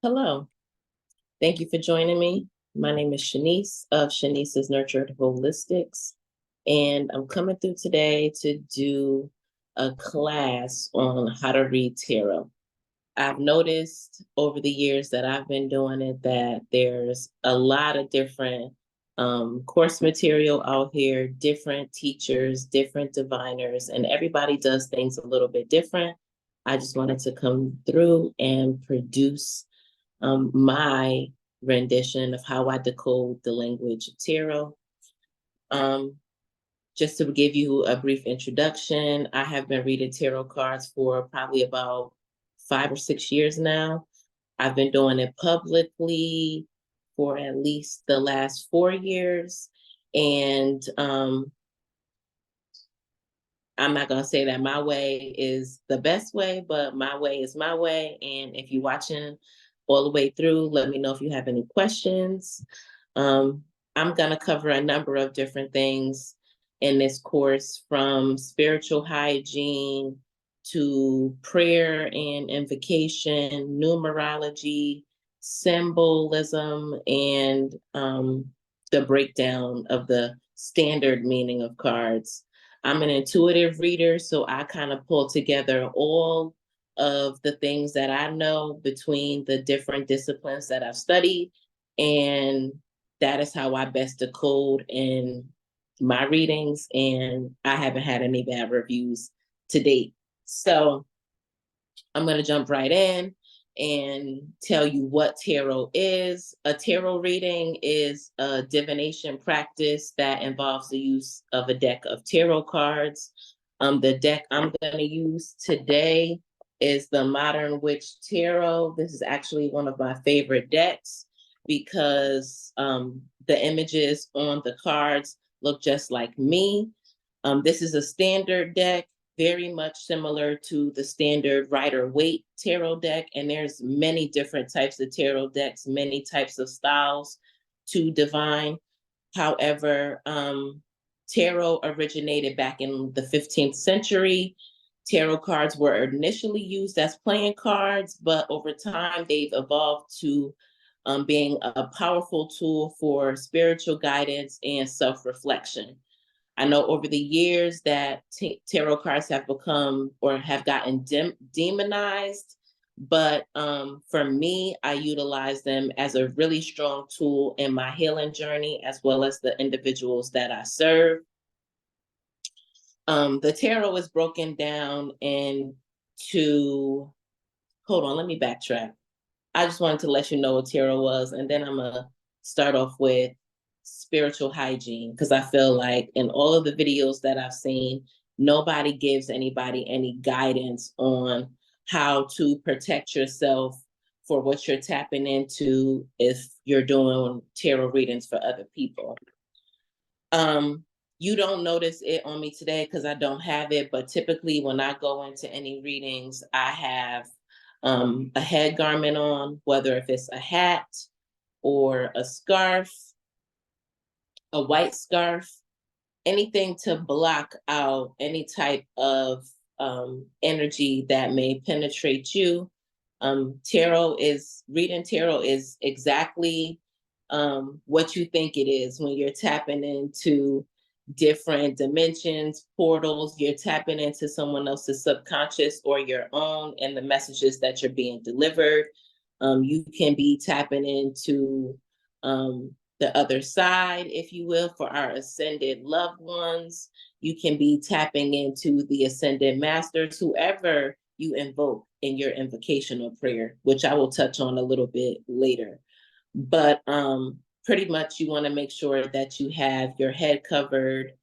Hello, thank you for joining me. My name is Shanice of Shanice's Nurtured Holistics, and I'm coming through today to do a class on how to read tarot. I've noticed over the years that I've been doing it that there's a lot of different course material out here, different teachers, different diviners, and everybody does things a little bit different. I just wanted to come through and produce my rendition of how I decode the language of tarot. Um, just to give you a brief introduction, I have been reading tarot cards for probably about 5 or 6 years now. I've been doing it publicly for at least the last 4 years. And I'm not going to say that my way is the best way, but my way is my way. And if you're watching all the way through, let me know if you have any questions. I'm going to cover a number of different things in this course, from spiritual hygiene to prayer and invocation, numerology, symbolism, and the breakdown of the standard meaning of cards. I'm an intuitive reader, so I kind of pull together all of the things that I know between the different disciplines that I've studied, and that is how I best decode in my readings, and I haven't had any bad reviews to date. So I'm going to jump right in and tell you what tarot is. A tarot reading is a divination practice that involves the use of a deck of tarot cards. The deck I'm going to use today is the Modern Witch Tarot. This is actually one of my favorite decks because the images on the cards look just like me. This is a standard deck, very much similar to the standard Rider-Waite tarot deck. And there's many different types of tarot decks, many types of styles to divine. However, tarot originated back in the 15th century. Tarot cards were initially used as playing cards, but over time they've evolved to being a powerful tool for spiritual guidance and self-reflection. I know over the years that tarot cards have become or have gotten demonized, but for me, I utilize them as a really strong tool in my healing journey, as well as the individuals that I serve. The tarot is broken down into, hold on, let me backtrack. I just wanted to let you know what tarot was, and then I'm going to start off with spiritual hygiene, because I feel like in all of the videos that I've seen, nobody gives anybody any guidance on how to protect yourself for what you're tapping into if you're doing tarot readings for other people. You don't notice it on me today because I don't have it, but typically when I go into any readings, I have a head garment on, whether if it's a hat or a scarf, a white scarf, anything to block out any type of energy that may penetrate you. Reading tarot is exactly what you think it is. When you're tapping into different dimensions, portals, you're tapping into someone else's subconscious or your own, and the messages that you're being delivered. You can be tapping into the other side, if you will, for our ascended loved ones. You can be tapping into the ascended masters, whoever you invoke in your invocation or prayer, which I will touch on a little bit later. But pretty much you want to make sure that you have your head covered,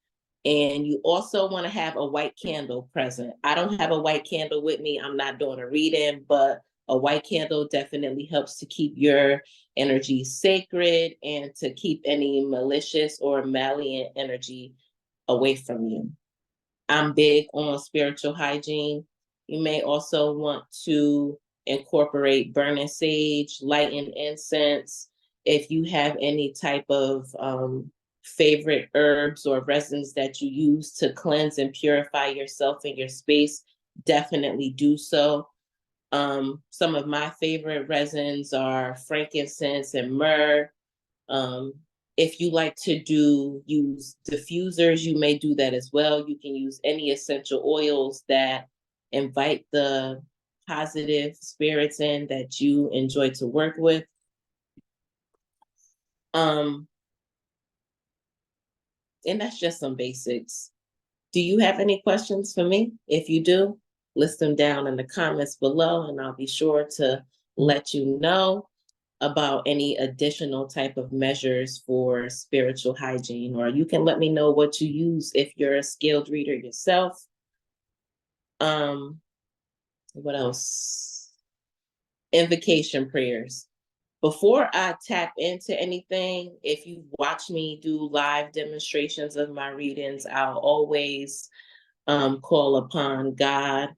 and you also want to have a white candle present. I don't have a white candle with me. I'm not doing a reading, but a white candle definitely helps to keep your energy sacred and to keep any malicious or malignant energy away from you. I'm big on spiritual hygiene. You may also want to incorporate burning sage, lighting incense. If you have any type of favorite herbs or resins that you use to cleanse and purify yourself and your space, definitely do so. Some of my favorite resins are frankincense and myrrh. Um, if you like to use diffusers, you may do that as well. You can use any essential oils that invite the positive spirits in that you enjoy to work with. And that's just some basics. Do you have any questions for me? If you do, list them down in the comments below, and I'll be sure to let you know about any additional type of measures for spiritual hygiene, or you can let me know what you use if you're a skilled reader yourself. What else? Invocation prayers. Before I tap into anything, if you watch me do live demonstrations of my readings, I'll always call upon God,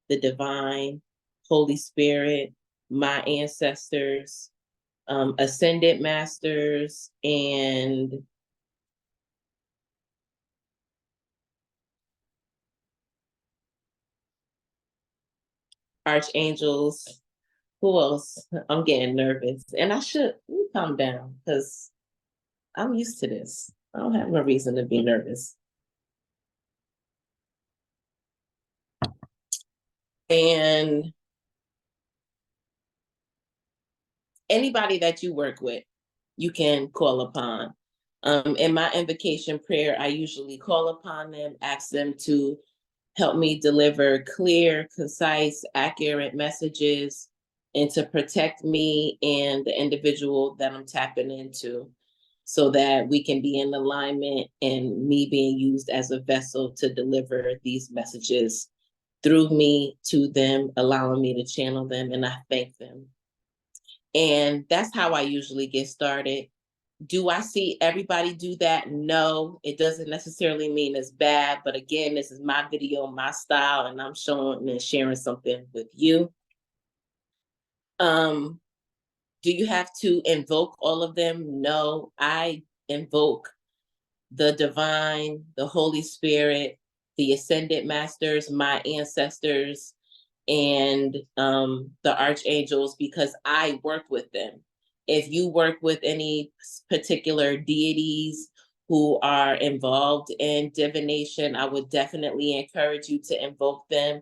the divine, Holy Spirit, my ancestors, ascended masters, and archangels. Who else? I'm getting nervous, and I should calm down because I'm used to this. I don't have no reason to be nervous. And anybody that you work with, you can call upon. In my invocation prayer, I usually call upon them, ask them to help me deliver clear, concise, accurate messages, and to protect me and the individual that I'm tapping into, so that we can be in alignment and me being used as a vessel to deliver these messages through me to them, allowing me to channel them, and I thank them. And that's how I usually get started. Do I see everybody do that? No, it doesn't necessarily mean it's bad. But again, this is my video, my style, and I'm showing and sharing something with you. Do you have to invoke all of them? No, I invoke the divine, the Holy Spirit, the ascended masters, my ancestors, and the archangels, because I work with them. If you work with any particular deities who are involved in divination, I would definitely encourage you to invoke them.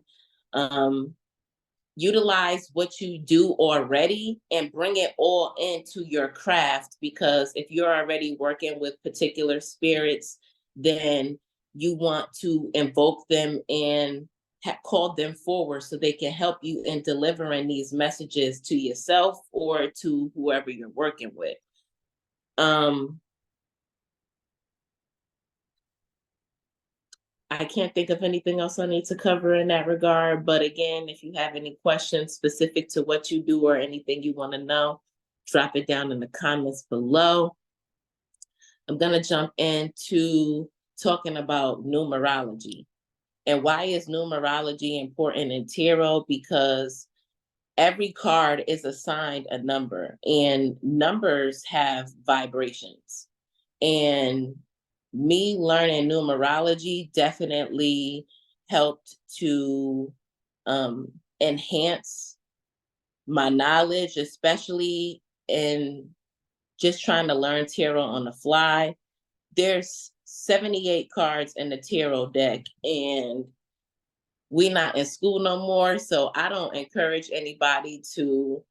Utilize what you do already and bring it all into your craft, because if you're already working with particular spirits, then you want to invoke them and call them forward so they can help you in delivering these messages to yourself or to whoever you're working with. I can't think of anything else I need to cover in that regard. But again, if you have any questions specific to what you do or anything you want to know, drop it down in the comments below. I'm going to jump into talking about numerology. And why is numerology important in tarot? Because every card is assigned a number, and numbers have vibrations. And me learning numerology definitely helped to enhance my knowledge, especially in just trying to learn tarot on the fly. There's 78 cards in the tarot deck, and we not in school no more, so I don't encourage anybody to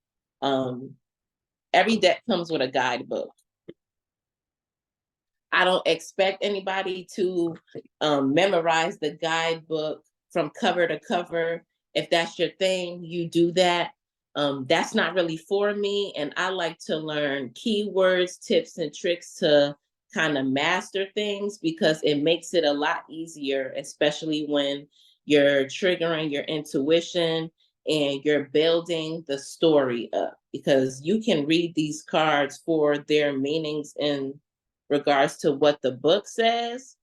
every deck comes with a guidebook. I don't expect anybody to memorize the guidebook from cover to cover. If that's your thing, you do that. That's not really for me. And I like to learn keywords, tips, and tricks to kind of master things, because it makes it a lot easier, especially when you're triggering your intuition and you're building the story up, because you can read these cards for their meanings in regards to what the book says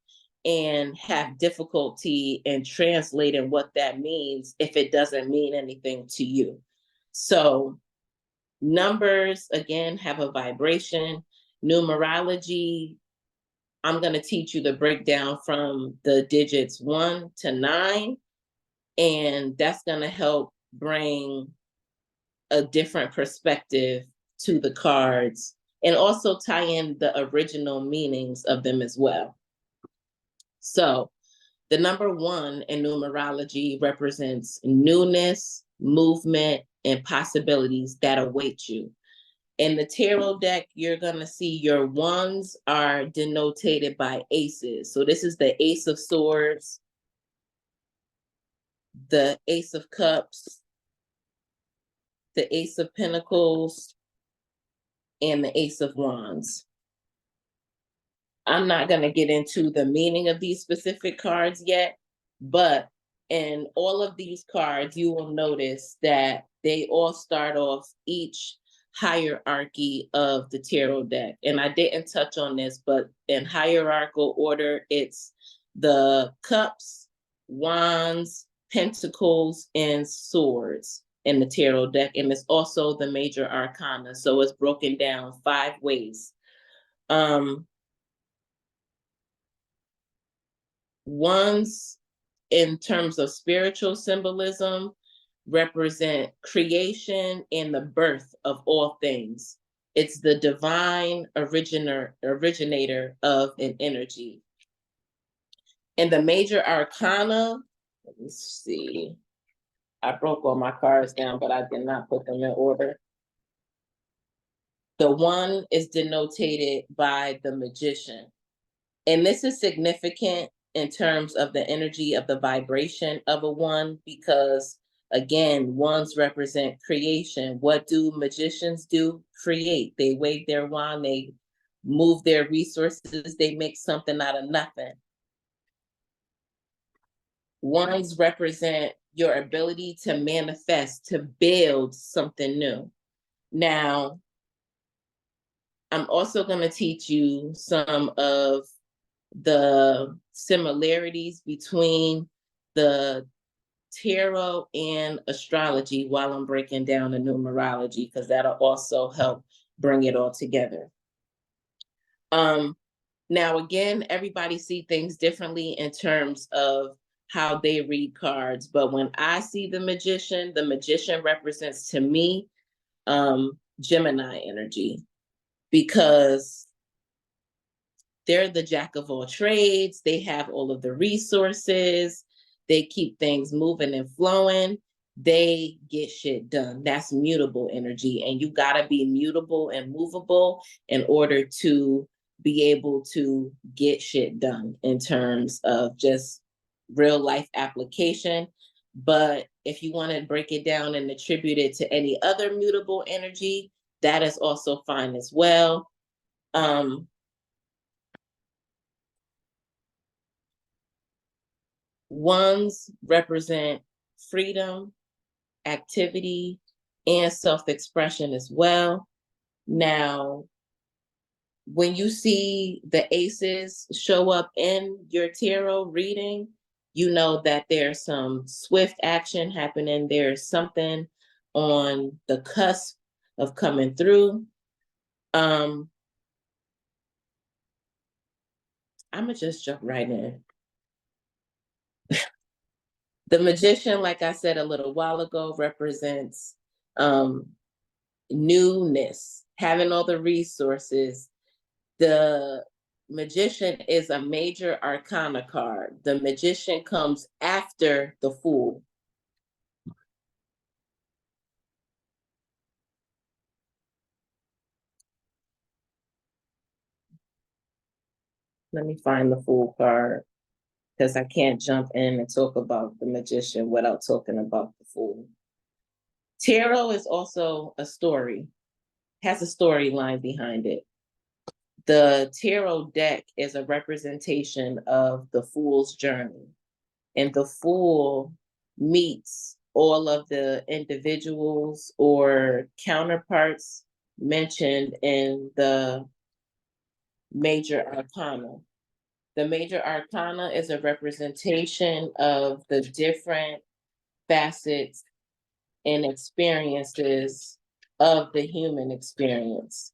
and have difficulty in translating what that means if it doesn't mean anything to you. So numbers, again, have a vibration. Numerology, I'm going to teach you the breakdown from the digits 1 to 9. And that's going to help bring a different perspective to the cards and also tie in the original meanings of them as well. So the number 1 in numerology represents newness, movement, and possibilities that await you. In the tarot deck, you're going to see your wands are denoted by aces. So this is the Ace of Swords, the Ace of Cups, the Ace of Pentacles, and the Ace of Wands. I'm not going to get into the meaning of these specific cards yet, but in all of these cards, you will notice that they all start off each hierarchy of the tarot deck. And I didn't touch on this, but in hierarchical order, it's the cups, wands, pentacles, and swords in the tarot deck. And it's also the major arcana. So it's broken down 5 ways. Wands, in terms of spiritual symbolism, represent creation and the birth of all things. It's the divine originator of an energy. And the major arcana, let me see. I broke all my cards down, but I did not put them in order. The 1 is denoted by the magician. And this is significant in terms of the energy of the vibration of a 1, because again, 1s represent creation. What do magicians do? Create. They wave their wand, they move their resources, they make something out of nothing. 1s represent your ability to manifest, to build something new. Now, I'm also going to teach you some of the similarities between the tarot and astrology while I'm breaking down the numerology, because that'll also help bring it all together. Now, again, everybody see things differently in terms of how they read cards. But when I see the magician represents to me Gemini energy, because they're the jack of all trades. They have all of the resources. They keep things moving and flowing. They get shit done. That's mutable energy. And you got to be mutable and movable in order to be able to get shit done in terms of just real life application. But if you want to break it down and attribute it to any other mutable energy, that is also fine as well. Ones represent freedom, activity, and self-expression as well. Now, when you see the aces show up in your tarot reading, you know that there's some swift action happening. There's something on the cusp of coming through. I'm gonna just jump right in. The magician, like I said a little while ago, represents newness, having all the resources. The magician is a major arcana card. The magician comes after the fool. Let me find the fool card, because I can't jump in and talk about the magician without talking about the fool. Tarot is also a story, has a storyline behind it. The tarot deck is a representation of the fool's journey. And the fool meets all of the individuals or counterparts mentioned in the major arcana. The major arcana is a representation of the different facets and experiences of the human experience.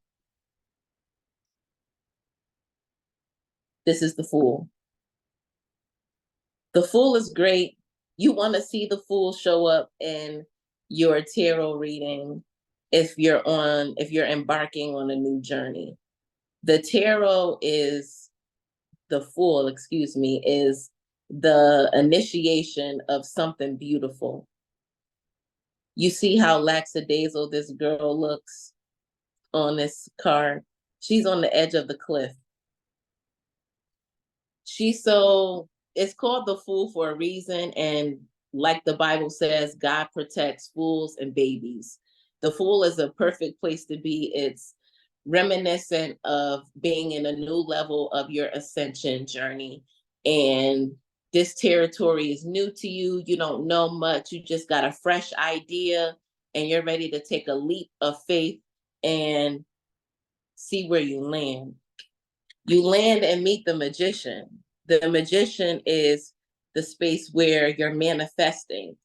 This is the fool. The fool is great You want to see the Fool show up in your tarot reading if you're embarking on a new journey. The tarot is the Fool, excuse me, is the initiation of something beautiful. You see how lackadaisical this girl looks on this card? She's on the edge of the cliff. It's called the Fool for a reason. And like the Bible says, God protects fools and babies. The Fool is a perfect place to be. It's reminiscent of being in a new level of your ascension journey. And this territory is new to you. You don't know much. You just got a fresh idea and you're ready to take a leap of faith and see where you land. You land and meet the magician. The magician is the space where you're manifesting.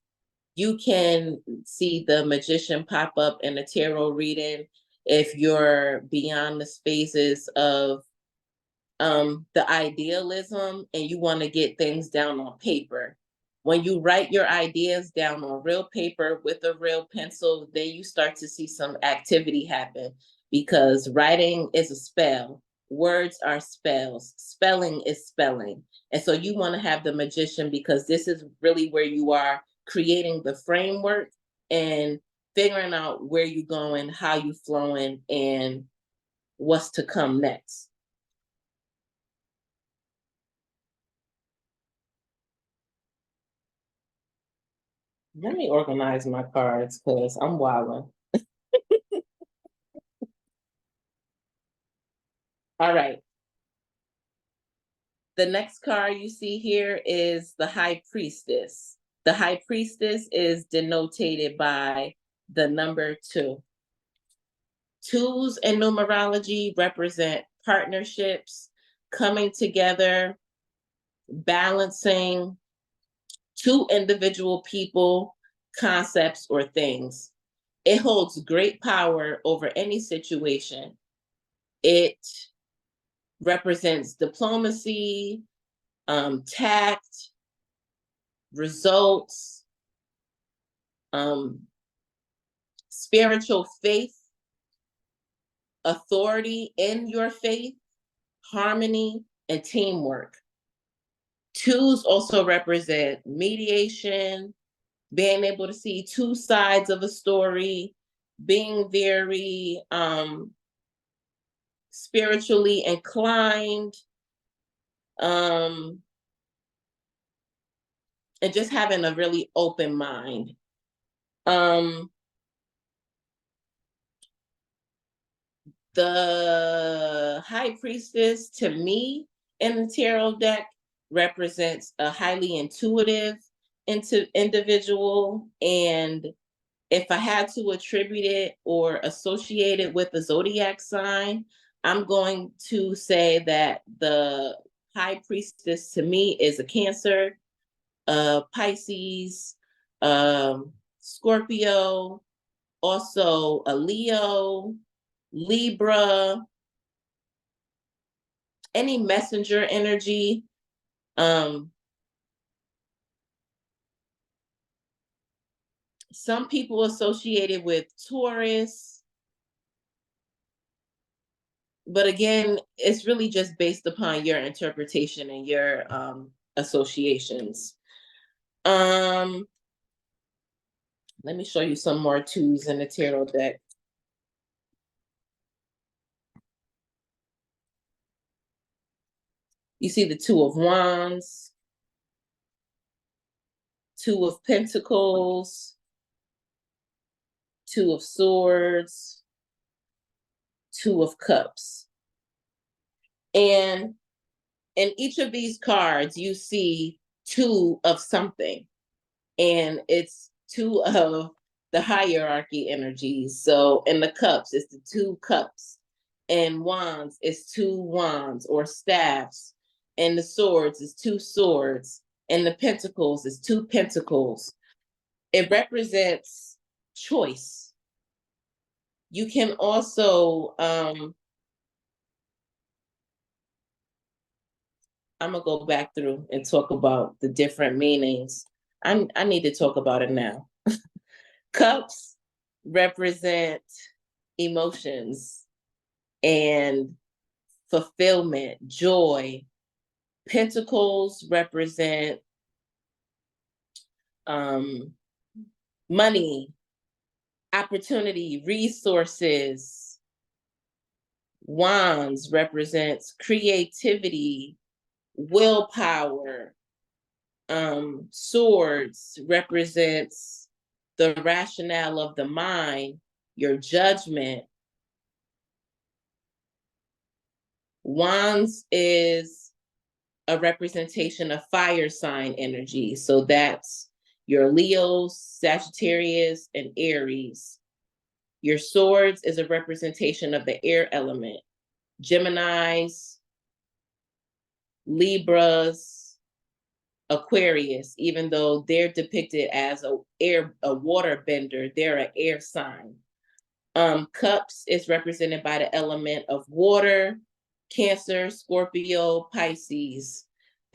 You can see the magician pop up in a tarot reading if you're beyond the spaces of the idealism and you want to get things down on paper. When you write your ideas down on real paper with a real pencil, then you start to see some activity happen, because writing is a spell. Words are spells. Spelling is spelling. And so you want to have the magician, because this is really where you are creating the framework and figuring out where you're going, how you're flowing, and what's to come next. Let me organize my cards because I'm wilding. All right. The next card you see here is the High Priestess. The High Priestess is denoted by the number 2. Twos in numerology represent partnerships, coming together, balancing two individual people, concepts, or things. It holds great power over any situation. It represents diplomacy, tact, results, spiritual faith, authority in your faith, harmony, and teamwork. Twos also represent mediation, being able to see two sides of a story, being very spiritually inclined, and just having a really open mind. The High Priestess, to me, in the tarot deck, represents a highly intuitive individual. And if I had to attribute it or associate it with the zodiac sign, I'm going to say that the High Priestess to me is a Cancer, Pisces, Scorpio, also a Leo, Libra, any messenger energy. Some people associated with Taurus, but again, it's really just based upon your interpretation and your associations. Let me show you some more twos in the tarot deck. You see the Two of Wands, Two of Pentacles, Two of Swords, Two of Cups. And in each of these cards, you see two of something. And it's two of the hierarchy energies. So in the cups, it's the 2 cups. And wands, it's 2 wands or staffs. And the swords is 2 swords. And the pentacles is 2 pentacles. It represents choice. You can also, I'm gonna go back through and talk about the different meanings. I need to talk about it now. Cups represent emotions and fulfillment, joy. Pentacles represent um, money, opportunity, resources. Wands represents creativity, willpower. Swords represents the rationale of the mind, your judgment. Wands is a representation of fire sign energy. So that's your Leos, Sagittarius, and Aries. Your swords is a representation of the air element. Geminis, Libras, Aquarius, even though they're depicted as a water bender, they're an air sign. Cups is represented by the element of water, Cancer, Scorpio, Pisces.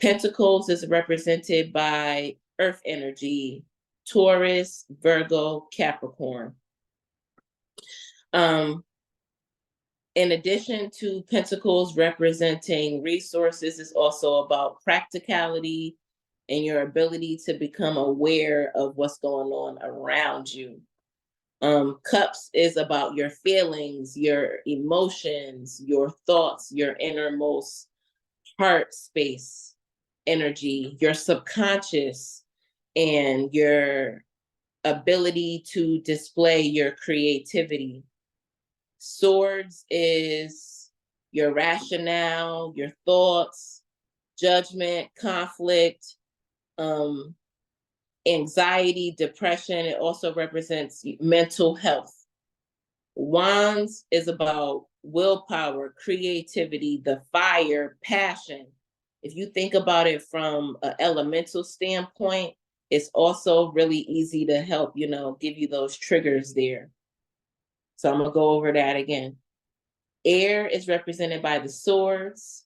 Pentacles is represented by earth energy, Taurus, Virgo, Capricorn. In addition to pentacles representing resources, it's also about practicality and your ability to become aware of what's going on around you. Cups is about your feelings, your emotions, your thoughts, your innermost heart space energy, your subconscious, and your ability to display your creativity. Swords is your rationale, your thoughts, judgment, conflict, anxiety, depression. It also represents mental health. Wands is about willpower, creativity, the fire, passion. If you think about it from an elemental standpoint, it's also really easy to help, give you those triggers there. So I'm going to go over that again. Air is represented by the swords.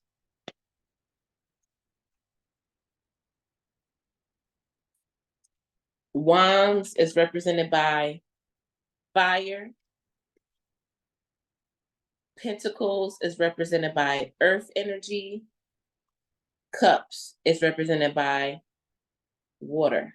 Wands is represented by fire. Pentacles is represented by earth energy. Cups is represented by water.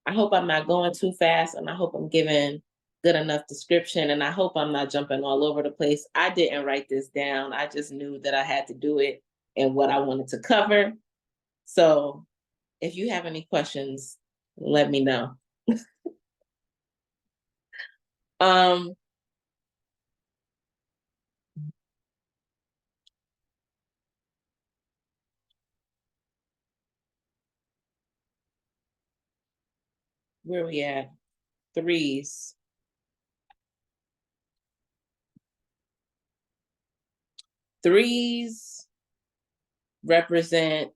I hope I'm not going too fast, and I hope I'm giving good enough description, and I hope I'm not jumping all over the place. I didn't write this down. I just knew that I had to do it and what I wanted to cover. So if you have any questions, let me know. Where we at? Threes. Threes represent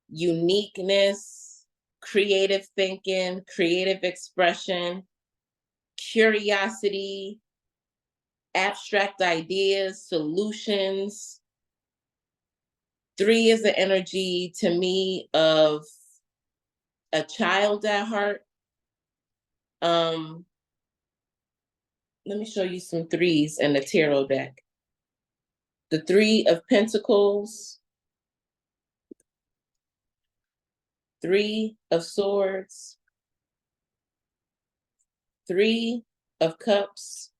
uniqueness, creative thinking, creative expression, curiosity, abstract ideas, solutions. Three is the energy to me of a child at heart. Let me show you some threes in the tarot deck. The Three of Pentacles, Three of Swords, Three of Cups,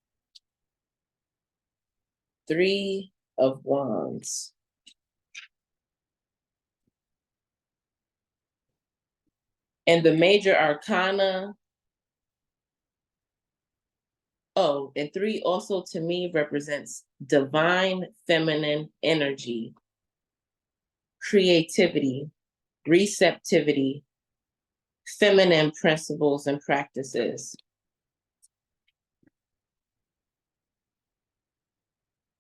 Three of Wands. And the Major Arcana, and three also to me represents divine feminine energy, creativity, receptivity, feminine principles and practices.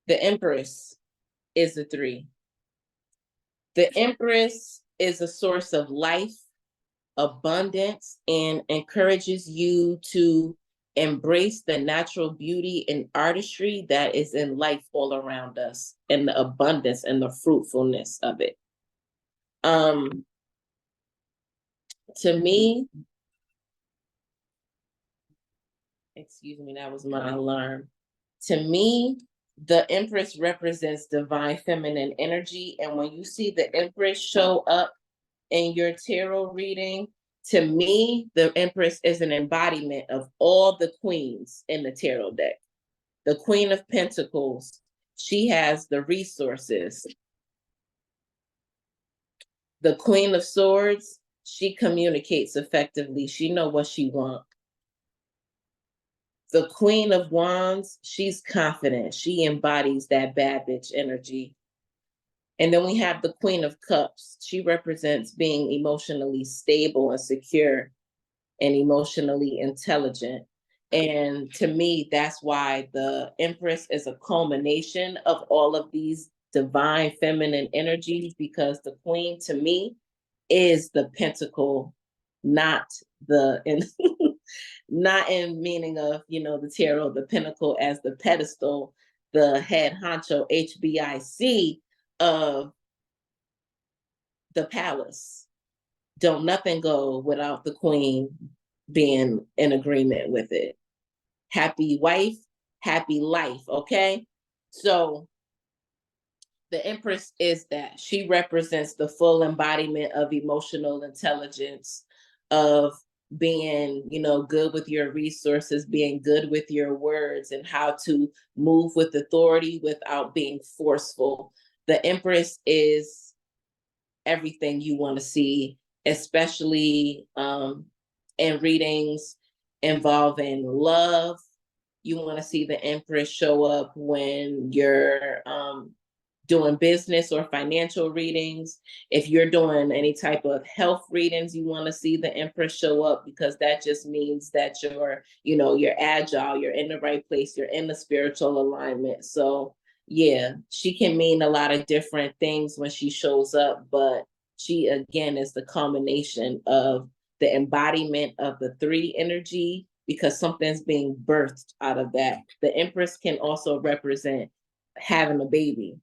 The Empress is a three. The Empress is a source of life, abundance, and encourages you to embrace the natural beauty and artistry that is in life all around us, and the abundance and the fruitfulness of it. To me, excuse me, that was my alarm. To me, the Empress represents divine feminine energy. And when you see the Empress show up in your tarot reading, to me, the Empress is an embodiment of all the queens in the tarot deck. The Queen of Pentacles, she has the resources. The Queen of Swords, she communicates effectively. She knows what she wants. The Queen of Wands, she's confident. She embodies that bad bitch energy. And then we have the Queen of Cups. She represents being emotionally stable and secure and emotionally intelligent. And to me, that's why the Empress is a culmination of all of these divine feminine energies, because the Queen to me is the pentacle, not the in not in meaning of, the tarot, the pinnacle as the pedestal, the head honcho HBIC of the palace. Don't nothing go without the queen being in agreement with it. Happy wife, happy life, okay? So the Empress is that. She represents the full embodiment of emotional intelligence, of being, good with your resources, being good with your words, and how to move with authority without being forceful. The Empress is everything you want to see, especially in readings involving love. You want to see the Empress show up when you're doing business or financial readings. If you're doing any type of health readings, you want to see the Empress show up, because that just means that you're agile, you're in the right place, you're in the spiritual alignment. So yeah, she can mean a lot of different things when she shows up, but she again is the culmination of the embodiment of the three energy, because something's being birthed out of that. The Empress can also represent having a baby,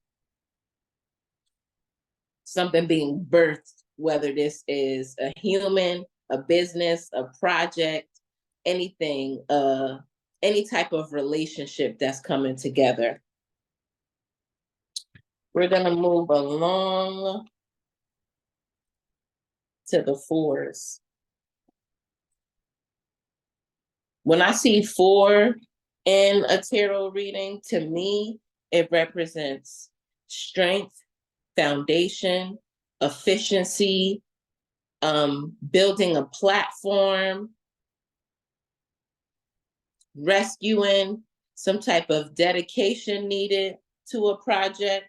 something being birthed, whether this is a human, a business, a project, anything, any type of relationship that's coming together. We're gonna move along to the fours. When I see four in a tarot reading, to me, it represents strength, foundation, efficiency, building a platform, rescuing, some type of dedication needed to a project.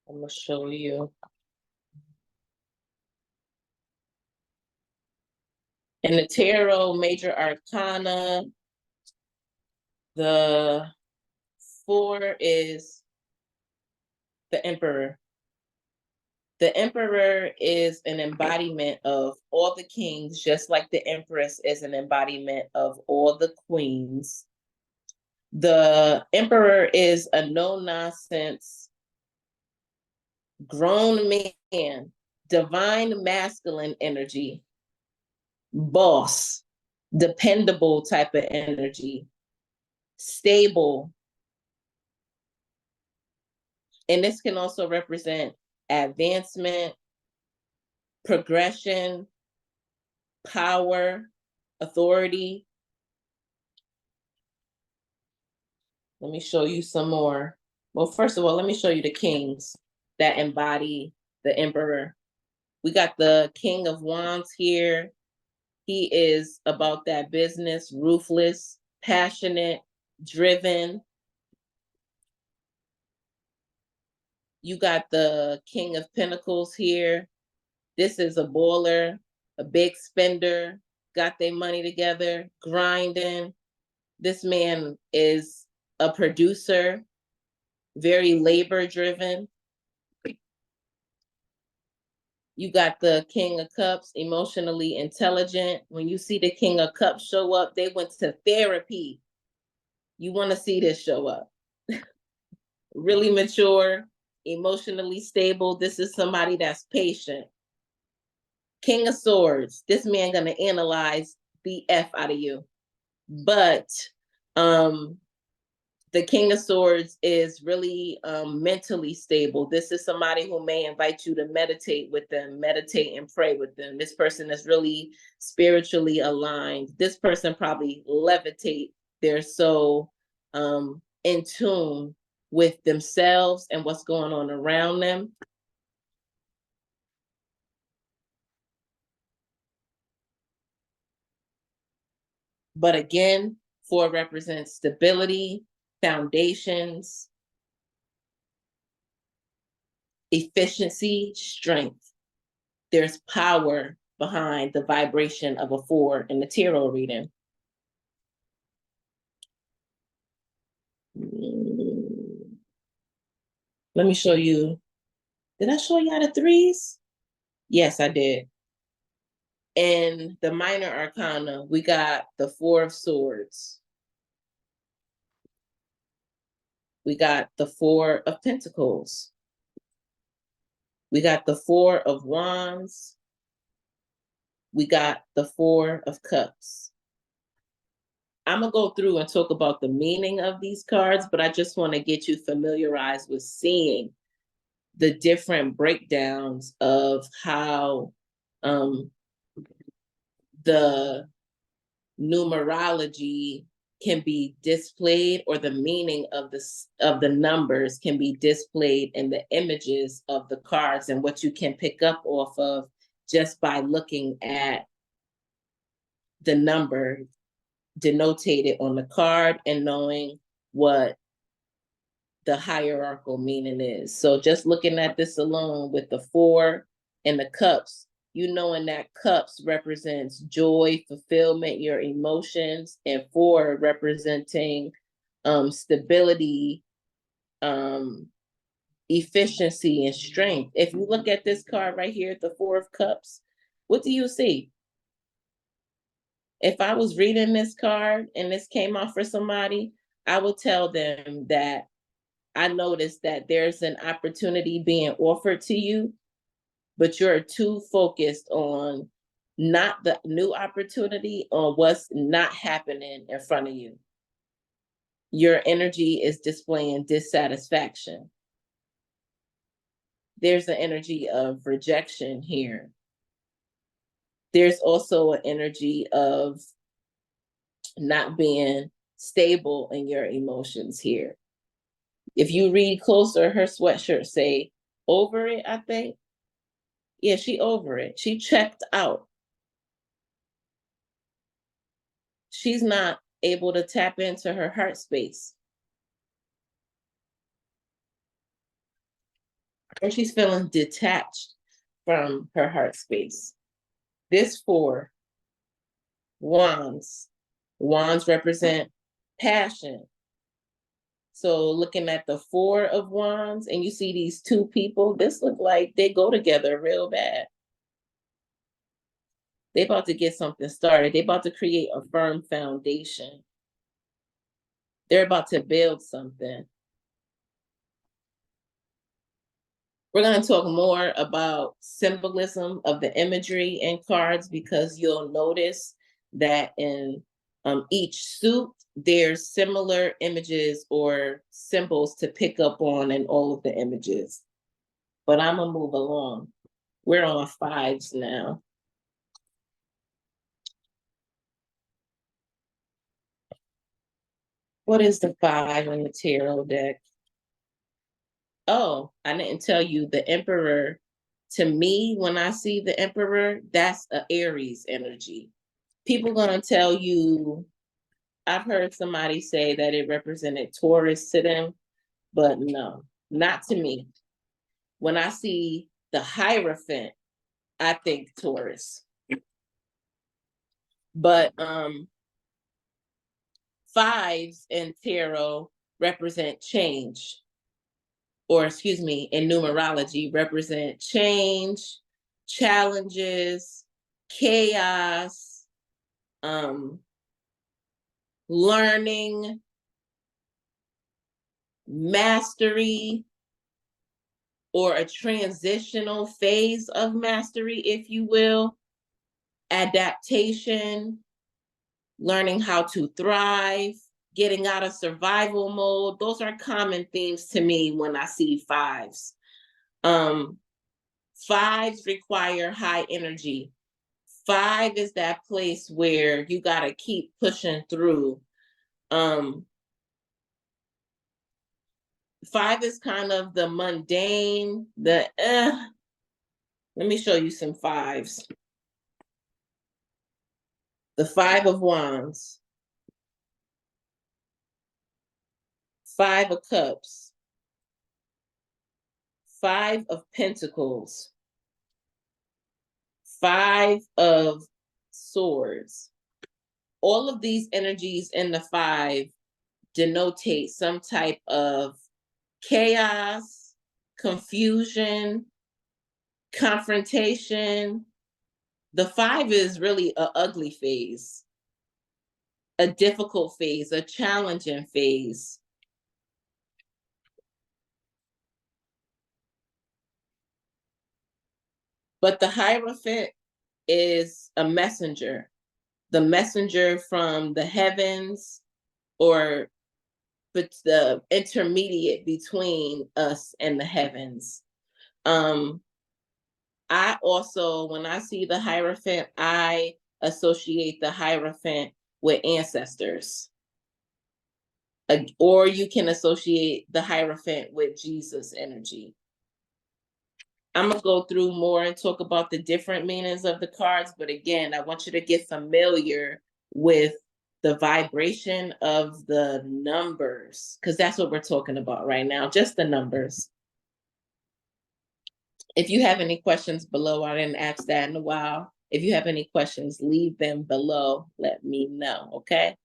I'm gonna show you. In the tarot, Major Arcana, the four is the Emperor. The Emperor is an embodiment of all the kings, just like the Empress is an embodiment of all the queens. The Emperor is a no-nonsense, grown man, divine masculine energy, boss, dependable type of energy, stable. And this can also represent advancement, progression, power, authority. Let me show you some more. Well, first of all, let me show you the kings that embody the Emperor. We got the King of Wands here. He is about that business, ruthless, passionate, driven. You got the King of Pentacles here. This is a baller, a big spender, got their money together, grinding. This man is a producer, very labor driven. You got the King of Cups, emotionally intelligent. When you see the King of Cups show up, they went to therapy. You want to see this show up. really mature, emotionally stable. This is somebody that's patient. King of Swords, this man gonna analyze the F out of you. But um the King of Swords is really mentally stable. This is somebody who may invite you to meditate with them, meditate and pray with them. This person is really spiritually aligned. This person probably levitate. They're so in tune with themselves and what's going on around them. But again, 4 represents stability, foundations, efficiency, strength. There's power behind the vibration of a 4 in the tarot reading. Let me show you. Did I show you how the 3s? Yes, I did. In the minor arcana, we got the 4 of swords. We got the 4 of pentacles. We got the 4 of wands. We got the 4 of cups. I'm gonna go through and talk about the meaning of these cards, but I just want to get you familiarized with seeing the different breakdowns of how the numerology can be displayed, or the meaning of the numbers can be displayed in the images of the cards, and what you can pick up off of just by looking at the number denotated on the card and knowing what the hierarchical meaning is. So just looking at this alone with the 4 and the cups, you knowing that cups represents joy, fulfillment, your emotions, and 4 representing stability, efficiency, and strength. If you look at this card right here, the 4 of cups, what do you see? If I was reading this card and this came out for somebody, I would tell them that I noticed that there's an opportunity being offered to you, but you're too focused on not the new opportunity, on what's not happening in front of you. Your energy is displaying dissatisfaction. There's an energy of rejection here. There's also an energy of not being stable in your emotions here. If you read closer, her sweatshirt say, over it, I think. Yeah, she over it. She checked out. She's not able to tap into her heart space. And she's feeling detached from her heart space. This 4 wands. Wands represent passion. So looking at the 4 of wands, and you see these 2 people, this look like they go together real bad. They about to get something started. They about to create a firm foundation. They're about to build something. We're going to talk more about symbolism of the imagery in cards, because you'll notice that in each suit, there's similar images or symbols to pick up on in all of the images. But I'm going to move along. We're on 5s now. What is the 5 in the tarot deck? Oh, I didn't tell you the Emperor. To me, when I see the Emperor, that's an Aries energy. People gonna tell you, I've heard somebody say that it represented Taurus to them, but no, not to me. When I see the Hierophant, I think Taurus. But 5s in tarot represent change, or excuse me, in numerology represent change, challenges, chaos, learning, mastery or a transitional phase of mastery, if you will, adaptation, learning how to thrive, getting out of survival mode. Those are common themes to me when I see fives. Fives require high energy. Five is that place where you got to keep pushing through. Five is kind of the mundane, let me show you some fives. The Five of Wands, Five of Cups, Five of Pentacles, Five of Swords. All of these energies in the five denotate some type of chaos, confusion, confrontation. The five is really an ugly phase, a difficult phase, a challenging phase. But the Hierophant is a messenger, the messenger from the heavens, or but the intermediate between us and the heavens. I also, when I see the Hierophant, I associate the Hierophant with ancestors. Or you can associate the Hierophant with Jesus energy. I'm going to go through more and talk about the different meanings of the cards. But again, I want you to get familiar with the vibration of the numbers, because that's what we're talking about right now, just the numbers. If you have any questions below, I didn't ask that in a while. If you have any questions, leave them below. Let me know, okay?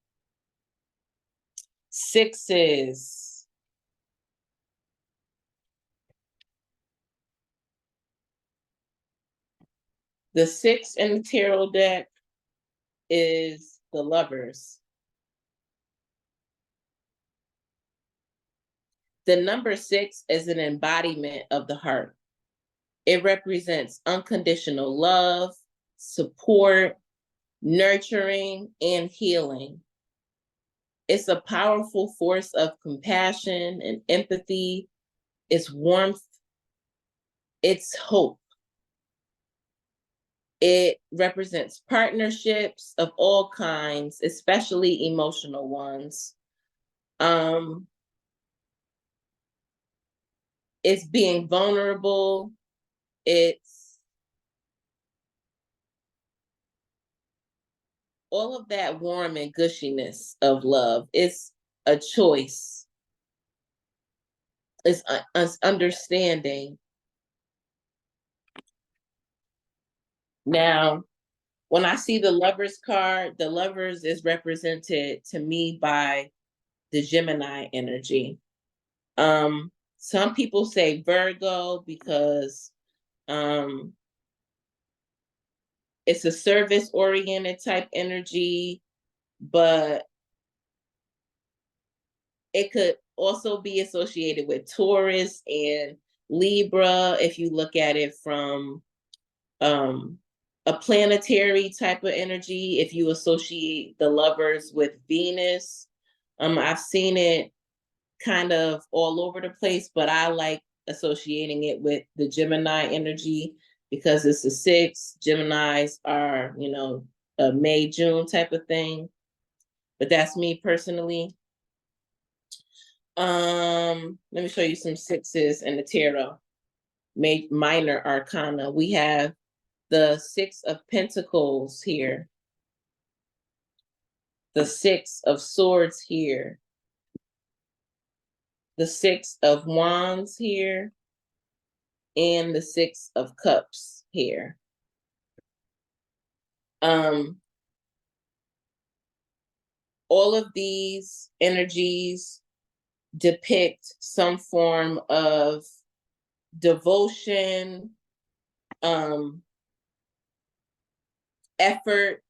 Sixes. The six in the tarot deck is the Lovers. The number six is an embodiment of the heart. It represents unconditional love, support, nurturing, and healing. It's a powerful force of compassion and empathy. It's warmth. It's hope. It represents partnerships of all kinds, especially emotional ones. It's being vulnerable. It's all of that warm and gushiness of love. It's a choice. It's understanding. Now, when I see the Lovers card, the Lovers is represented to me by the Gemini energy. Some people say Virgo because it's a service-oriented type energy, but it could also be associated with Taurus and Libra if you look at it from a planetary type of energy. If you associate the Lovers with Venus, I've seen it kind of all over the place, but I like associating it with the Gemini energy because it's a six. Geminis are, a May, June type of thing. But that's me personally. Let me show you some sixes in the tarot. Minor Arcana. We have the Six of Pentacles here, the Six of Swords here, the Six of Wands here, and the Six of Cups here. All of these energies depict some form of devotion, effort,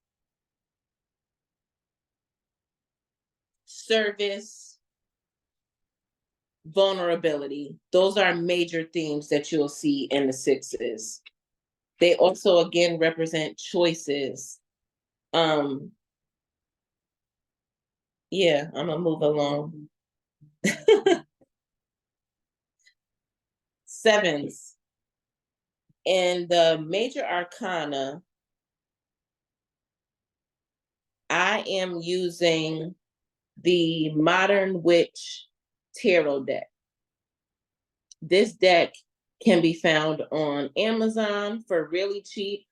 service, vulnerability. Those are major themes that you'll see in the sixes. They also, again, represent choices. Yeah, I'm gonna move along. Sevens. In the Major Arcana, I am using the Modern Witch Tarot deck. This deck can be found on Amazon for really cheap.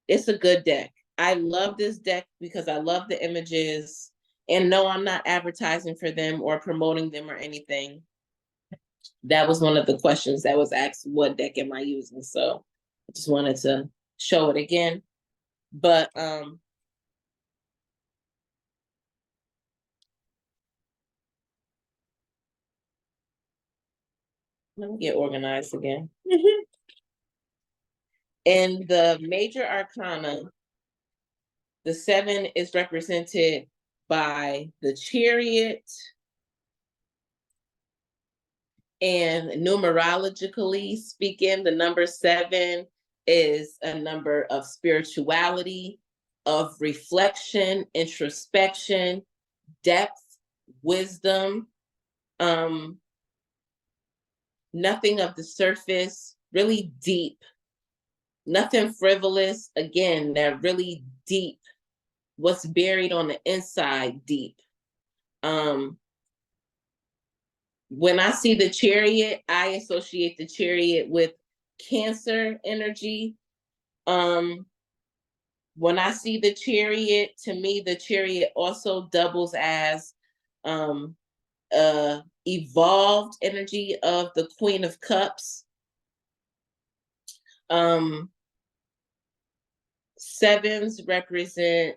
It's a good deck. I love this deck because I love the images. And no, I'm not advertising for them or promoting them or anything. That was one of the questions that was asked, what deck am I using? So I just wanted to show it again. But let me get organized again. In the Major Arcana, the 7 is represented by the Chariot, and numerologically speaking, the number 7 is a number of spirituality, of reflection, introspection, depth, wisdom, nothing of the surface, really deep, nothing frivolous. Again, that really deep, what's buried on the inside deep. When I see the Chariot, I associate the Chariot with Cancer energy. When I see the Chariot, to me, the Chariot also doubles as evolved energy of the Queen of Cups. Sevens represent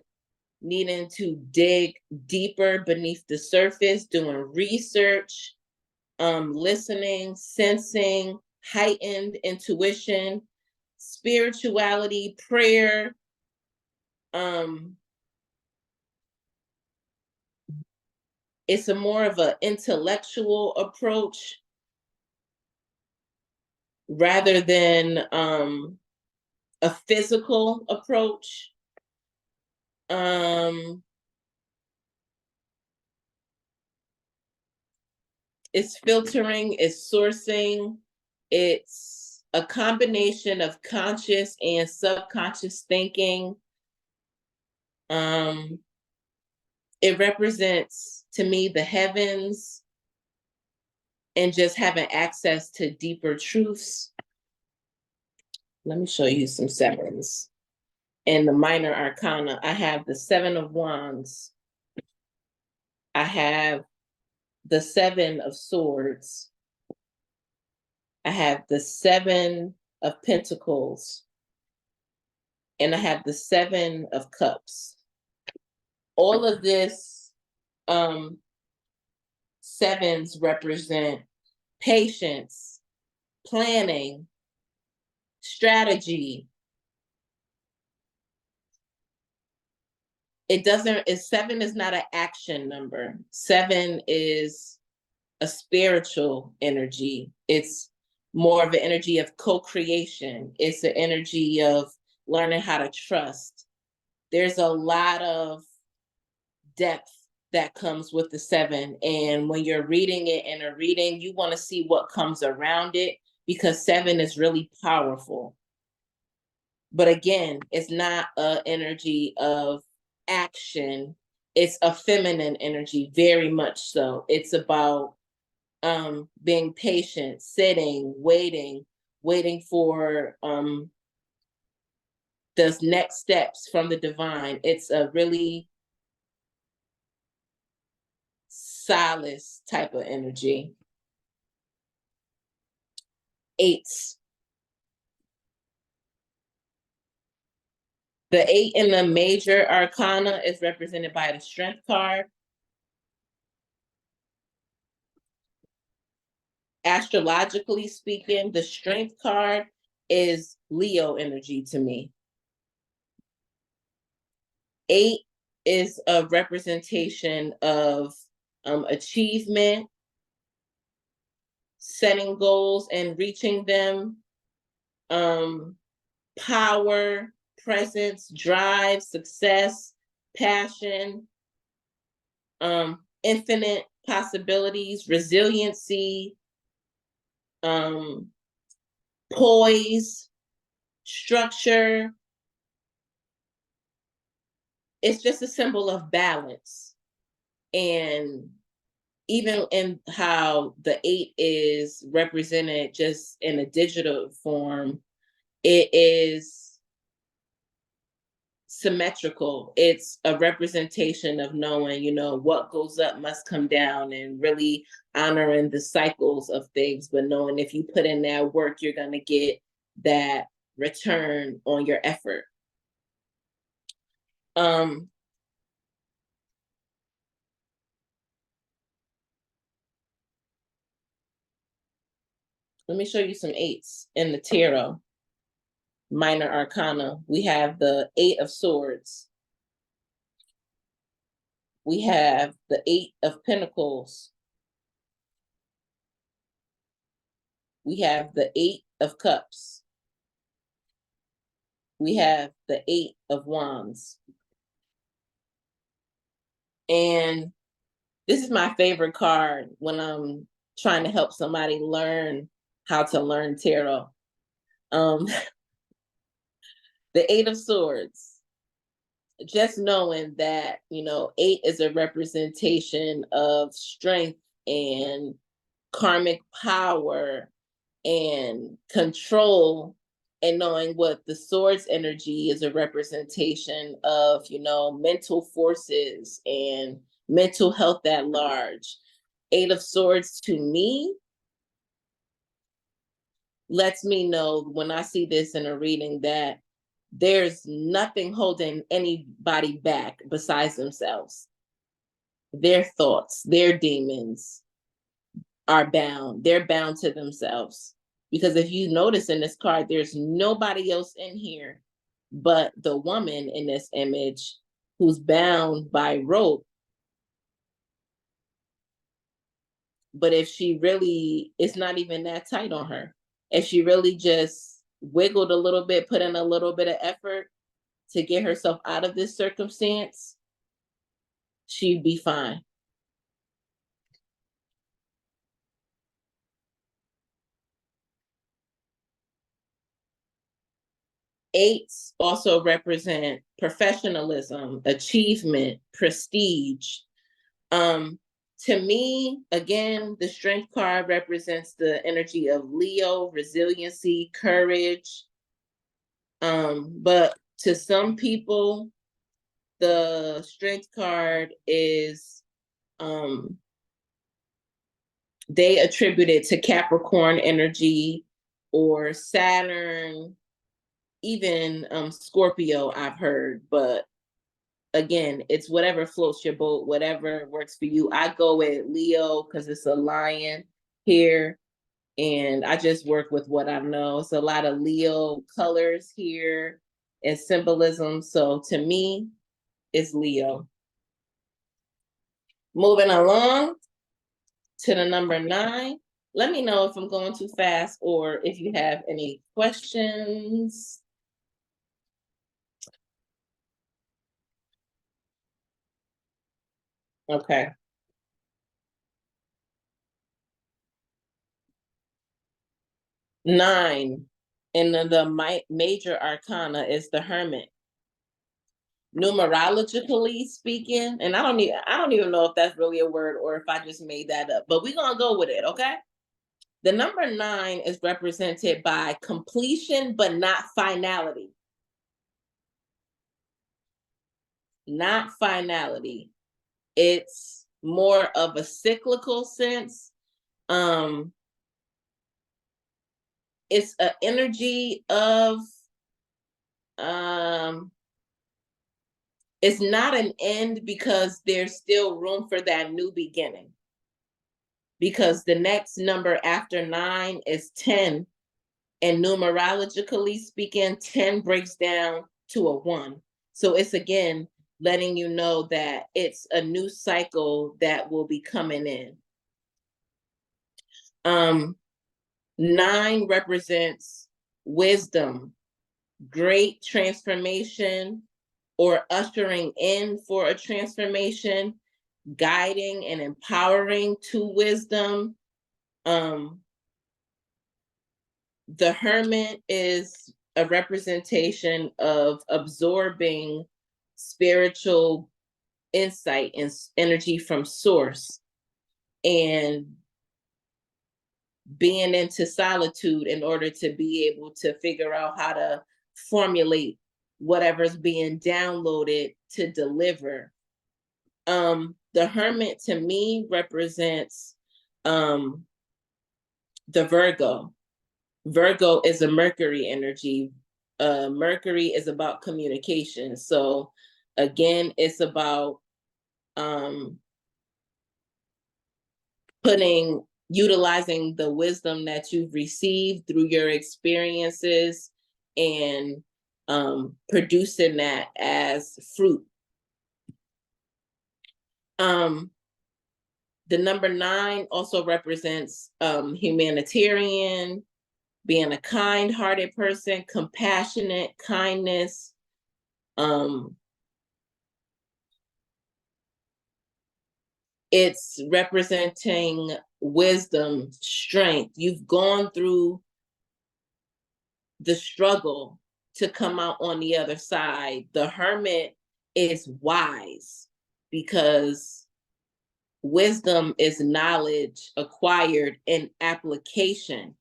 needing to dig deeper beneath the surface, doing research, listening, sensing, heightened intuition, spirituality, prayer. It's a more of an intellectual approach rather than a physical approach. It's filtering, it's sourcing, it's a combination of conscious and subconscious thinking. It represents, to me, the heavens and just having access to deeper truths. Let me show you some sevens. In the Minor Arcana, I have the 7 of Wands. I have the 7 of Swords. I have the 7 of Pentacles. And I have the 7 of Cups. All of this, sevens represent patience, planning, strategy. Seven is not an action number. 7 is a spiritual energy. It's more of an energy of co-creation. It's an energy of learning how to trust. There's a lot of depth that comes with the 7. And when you're reading it in a reading, you want to see what comes around it because 7 is really powerful. But again, it's not an energy of action. It's a feminine energy, very much so. It's about being patient, sitting, waiting for the next steps from the divine. It's a really solace type of energy. 8s. The 8 in the Major Arcana is represented by the Strength card. Astrologically speaking, the Strength card is Leo energy to me. 8 is a representation of achievement, setting goals and reaching them, um, power, presence, drive, success, passion, infinite possibilities, resiliency, um, poise, structure. It's just a symbol of balance. And even in how the 8 is represented just in a digital form, it is symmetrical. It's a representation of knowing, what goes up must come down, and really honoring the cycles of things, but knowing if you put in that work, you're going to get that return on your effort. Um, let me show you some 8s in the tarot. Minor Arcana. We have the 8 of Swords. We have the 8 of Pentacles. We have the 8 of Cups. We have the 8 of Wands. And this is my favorite card when I'm trying to help somebody learn how to learn tarot. The 8 of Swords. Just knowing that, 8 is a representation of strength and karmic power and control, and knowing what the Swords energy is a representation of, mental forces and mental health at large. 8 of Swords to me lets me know when I see this in a reading that there's nothing holding anybody back besides themselves. Their thoughts, their demons are bound. They're bound to themselves. Because if you notice in this card, there's nobody else in here but the woman in this image who's bound by rope. But if she really, it's not even that tight on her. If she really just wiggled a little bit, put in a little bit of effort to get herself out of this circumstance, she'd be fine. Eights also represent professionalism, achievement, prestige. To me, again, the Strength card represents the energy of Leo, resiliency, courage. But to some people, the Strength card is they attribute it to Capricorn energy or Saturn, even Scorpio, I've heard. But again, it's whatever floats your boat, whatever works for you. I go with Leo because it's a lion here, and I just work with what I know. It's a lot of Leo colors here and symbolism. So to me, it's Leo. Moving along to the number 9. Let me know if I'm going too fast or if you have any questions. Okay. 9 in the Major Arcana is the Hermit. Numerologically speaking, and I don't even know if that's really a word or if I just made that up, but we're gonna go with it, okay? The number 9 is represented by completion, but not finality. Not finality. It's more of a cyclical sense. It's an energy of it's not an end because there's still room for that new beginning. Because the next number after 9 is 10. And numerologically speaking, 10 breaks down to a 1. So it's again, letting you know that it's a new cycle that will be coming in. 9 represents wisdom, great transformation, or ushering in for a transformation, guiding and empowering to wisdom. The hermit is a representation of absorbing spiritual insight and energy from source, and being into solitude in order to be able to figure out how to formulate whatever's being downloaded to deliver. The hermit to me represents the Virgo. Virgo is a Mercury energy. Mercury is about communication. So again, it's about utilizing the wisdom that you've received through your experiences and producing that as fruit. The number 9 also represents humanitarian, being a kind-hearted person, compassionate, kindness. It's representing wisdom, strength. You've gone through the struggle to come out on the other side. The hermit is wise because wisdom is knowledge acquired in application,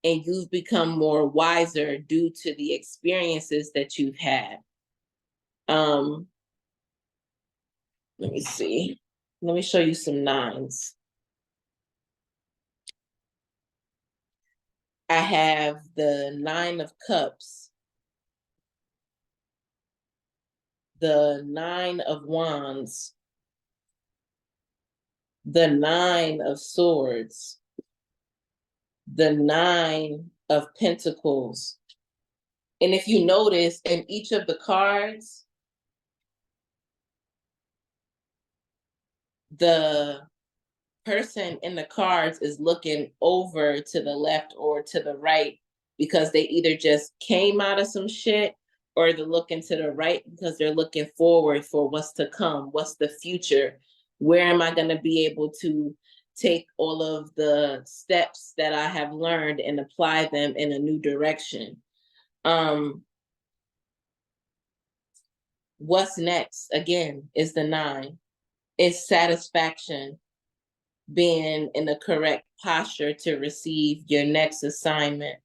and you've become more wiser due to the experiences that you've had. Let me see. Let me show you some 9s. I have the 9 of Cups, the 9 of Wands, the 9 of Swords, the 9 of Pentacles. And if you notice, in each of the cards, the person in the cards is looking over to the left or to the right because they either just came out of some shit, or they're looking to the right because they're looking forward for what's to come, what's the future, where am I going to be able to take all of the steps that I have learned and apply them in a new direction. What's next, again, is the 9. It's satisfaction, being in the correct posture to receive your next assignment.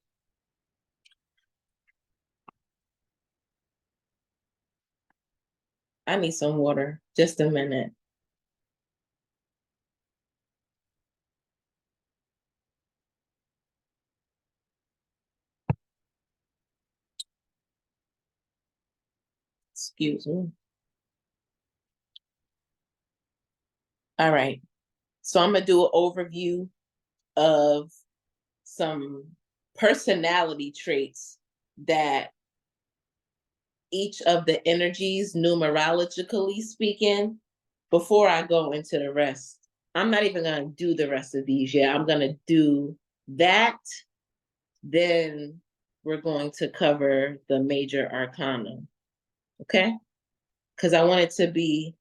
I need some water. Just a minute. Excuse me. All right. So I'm going to do an overview of some personality traits that each of the energies, numerologically speaking, before I go into the rest. I'm not even going to do the rest of these yet. I'm going to do that. Then we're going to cover the Major Arcana. Okay? Because I want it to be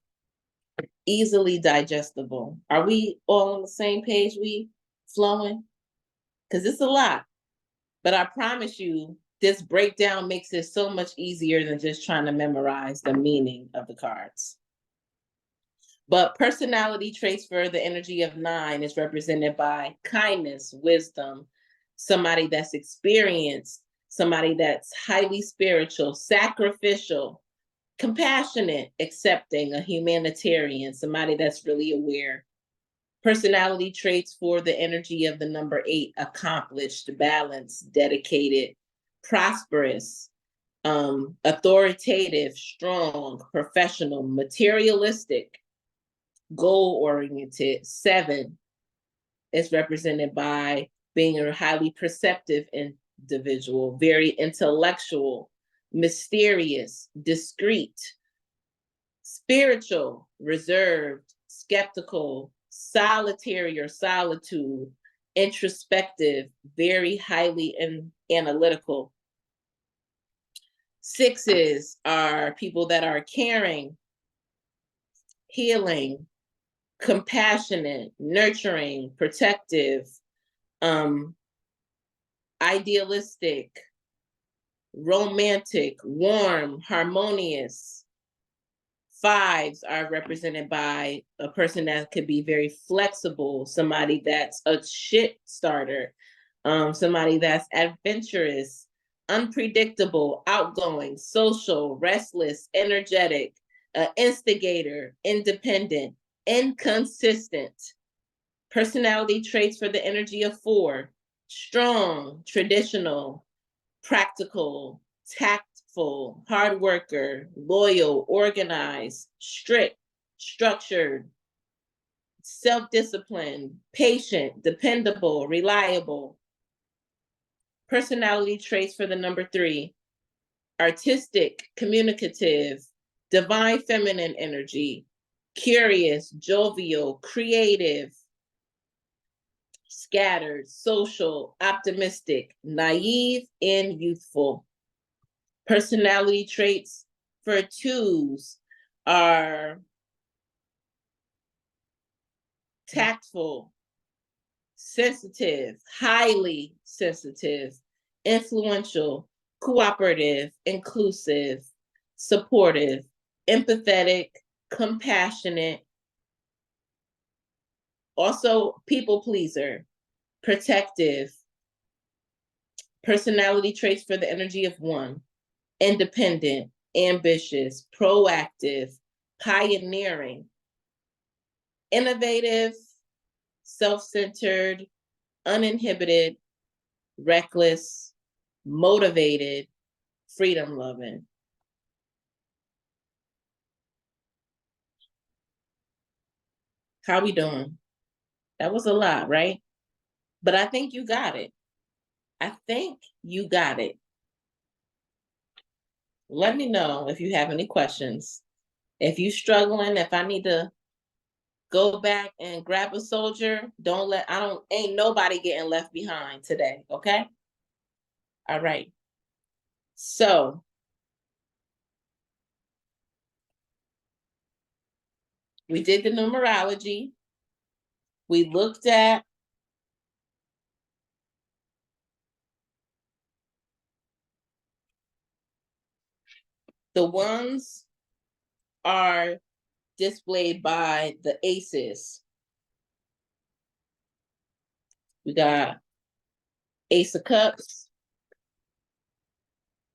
easily digestible. Are we all on the same page? We flowing? Because it's a lot. But I promise you, this breakdown makes it so much easier than just trying to memorize the meaning of the cards. But personality traits for the energy of 9 is represented by kindness, wisdom, somebody that's experienced, somebody that's highly spiritual, sacrificial, compassionate, accepting, a humanitarian, somebody that's really aware. Personality traits for the energy of the number 8, accomplished, balanced, dedicated, prosperous, authoritative, strong, professional, materialistic, goal-oriented. 7 is represented by being a highly perceptive individual, very intellectual, mysterious, discreet, Spiritual, reserved, skeptical, solitary or solitude, introspective, very highly analytical. Sixes are people that are caring, healing, compassionate, nurturing, protective, idealistic, romantic, warm, harmonious. Fives are represented by a person that could be very flexible, somebody that's a shit starter, somebody that's adventurous, unpredictable, outgoing, social, restless, energetic, instigator, independent, inconsistent. Personality traits for the energy of four: strong, traditional, practical, tactful, hard worker, loyal, organized, strict, structured, self-disciplined, patient, dependable, reliable. Personality traits for the number three: artistic, communicative, divine feminine energy, curious, jovial, creative, scattered, social, optimistic, naive, and youthful. Personality traits for twos are tactful, sensitive, highly sensitive, influential, cooperative, inclusive, supportive, empathetic, compassionate, also people pleaser, protective. Personality traits for the energy of one: independent, ambitious, proactive, pioneering, innovative, self-centered, uninhibited, reckless, motivated, freedom-loving. How we doing? That was a lot, right? But I think you got it. I think you got it. Let me know if you have any questions. If you're struggling, if I need to go back and grab a soldier, ain't nobody getting left behind today, okay? All right. So we did the numerology. We looked at the ones are displayed by the aces. We got Ace of Cups,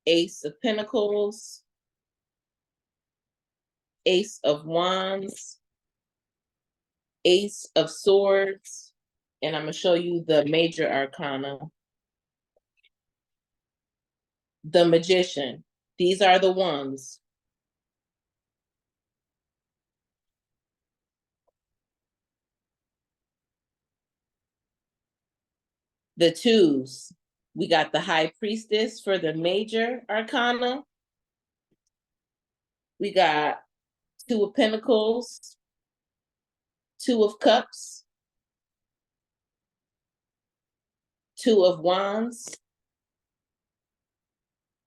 Ace of Pentacles, Ace of Wands, Ace of Swords, and I'm going to show you the Major Arcana. The Magician. These are the ones. The twos. We got the High Priestess for the Major Arcana. We got Two of Pentacles, Two of Cups, Two of Wands,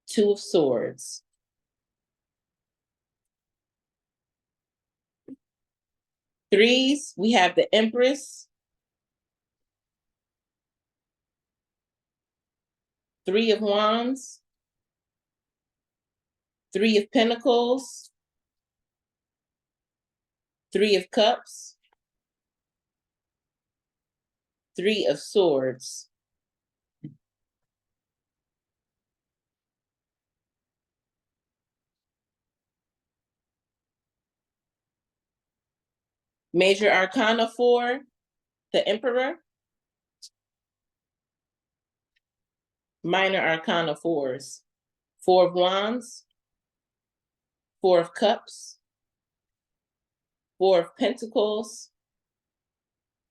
Two of Swords. Threes, we have the Empress, Three of Wands, Three of Pentacles, Three of Cups, Three of Swords. Major Arcana 4, the Emperor. Minor Arcana 4s. Four of Wands, Four of Cups, Four of Pentacles,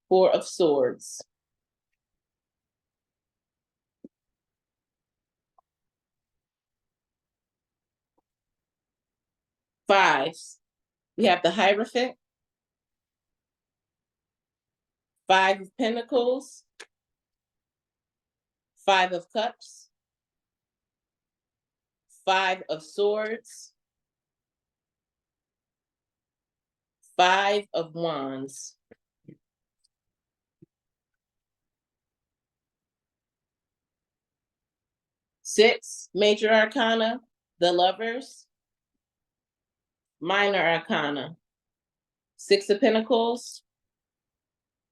Four of Swords. Fives. We have the Hierophant, 5 of Pentacles, 5 of Cups, 5 of Swords, 5 of Wands. 6, Major Arcana, the Lovers, Minor Arcana, 6 of Pentacles,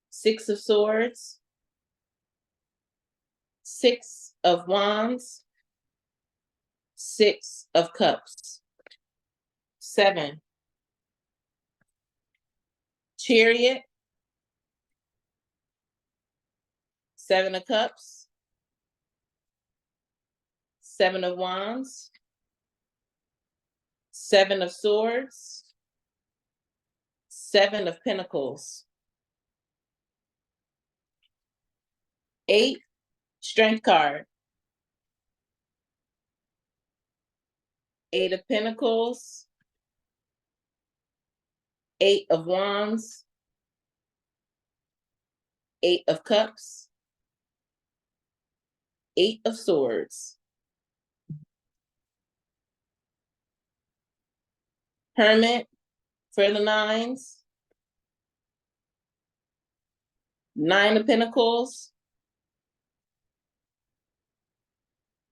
6 of Swords, 6 of Wands, 6 of Cups. 7, Chariot, 7 of Cups, 7 of Wands, 7 of Swords, 7 of Pentacles. 8, Strength card, 8 of Pentacles, 8 of Wands, 8 of Cups, 8 of Swords. Hermit for the 9s, 9 of Pentacles,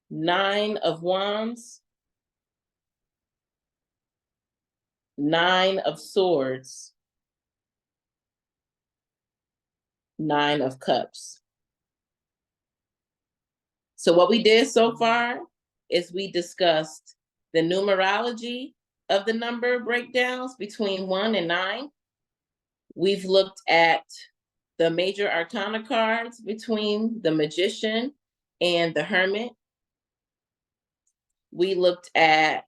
9 of Wands, 9 of Swords, 9 of Cups. So what we did so far is we discussed the numerology of the number breakdowns between 1 and 9. We've looked at the Major Arcana cards between the Magician and the Hermit. We looked at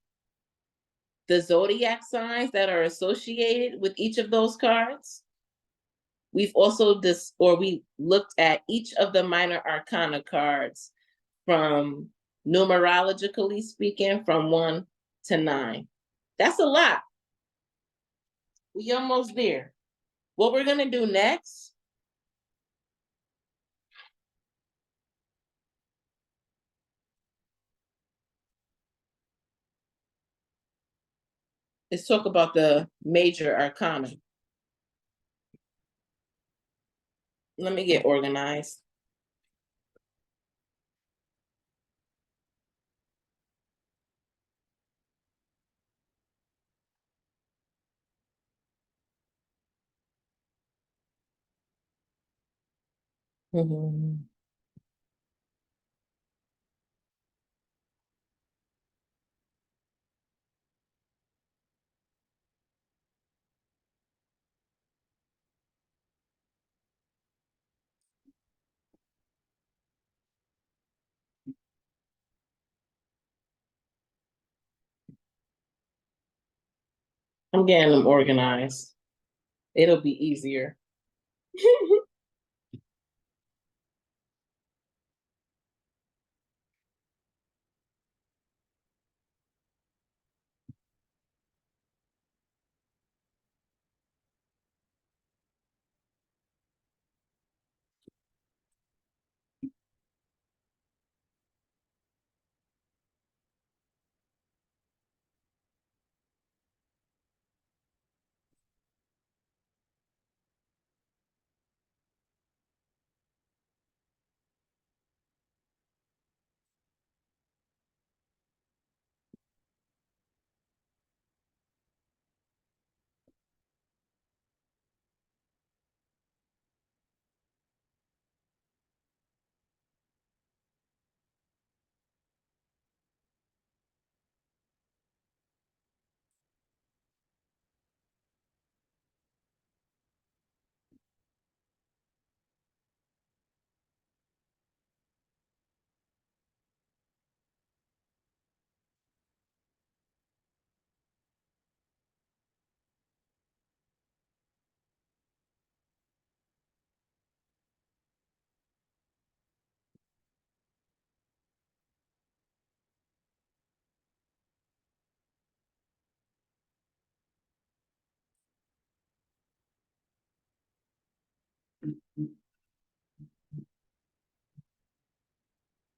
the zodiac signs that are associated with each of those cards. We've also we looked at each of the Minor Arcana cards from numerologically speaking, from 1 to 9. That's a lot. We almost there. What we're gonna do next is talk about the Major Arcana. Let me get organized. Mhm. I'm getting them organized. It'll be easier.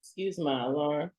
Excuse my alarm.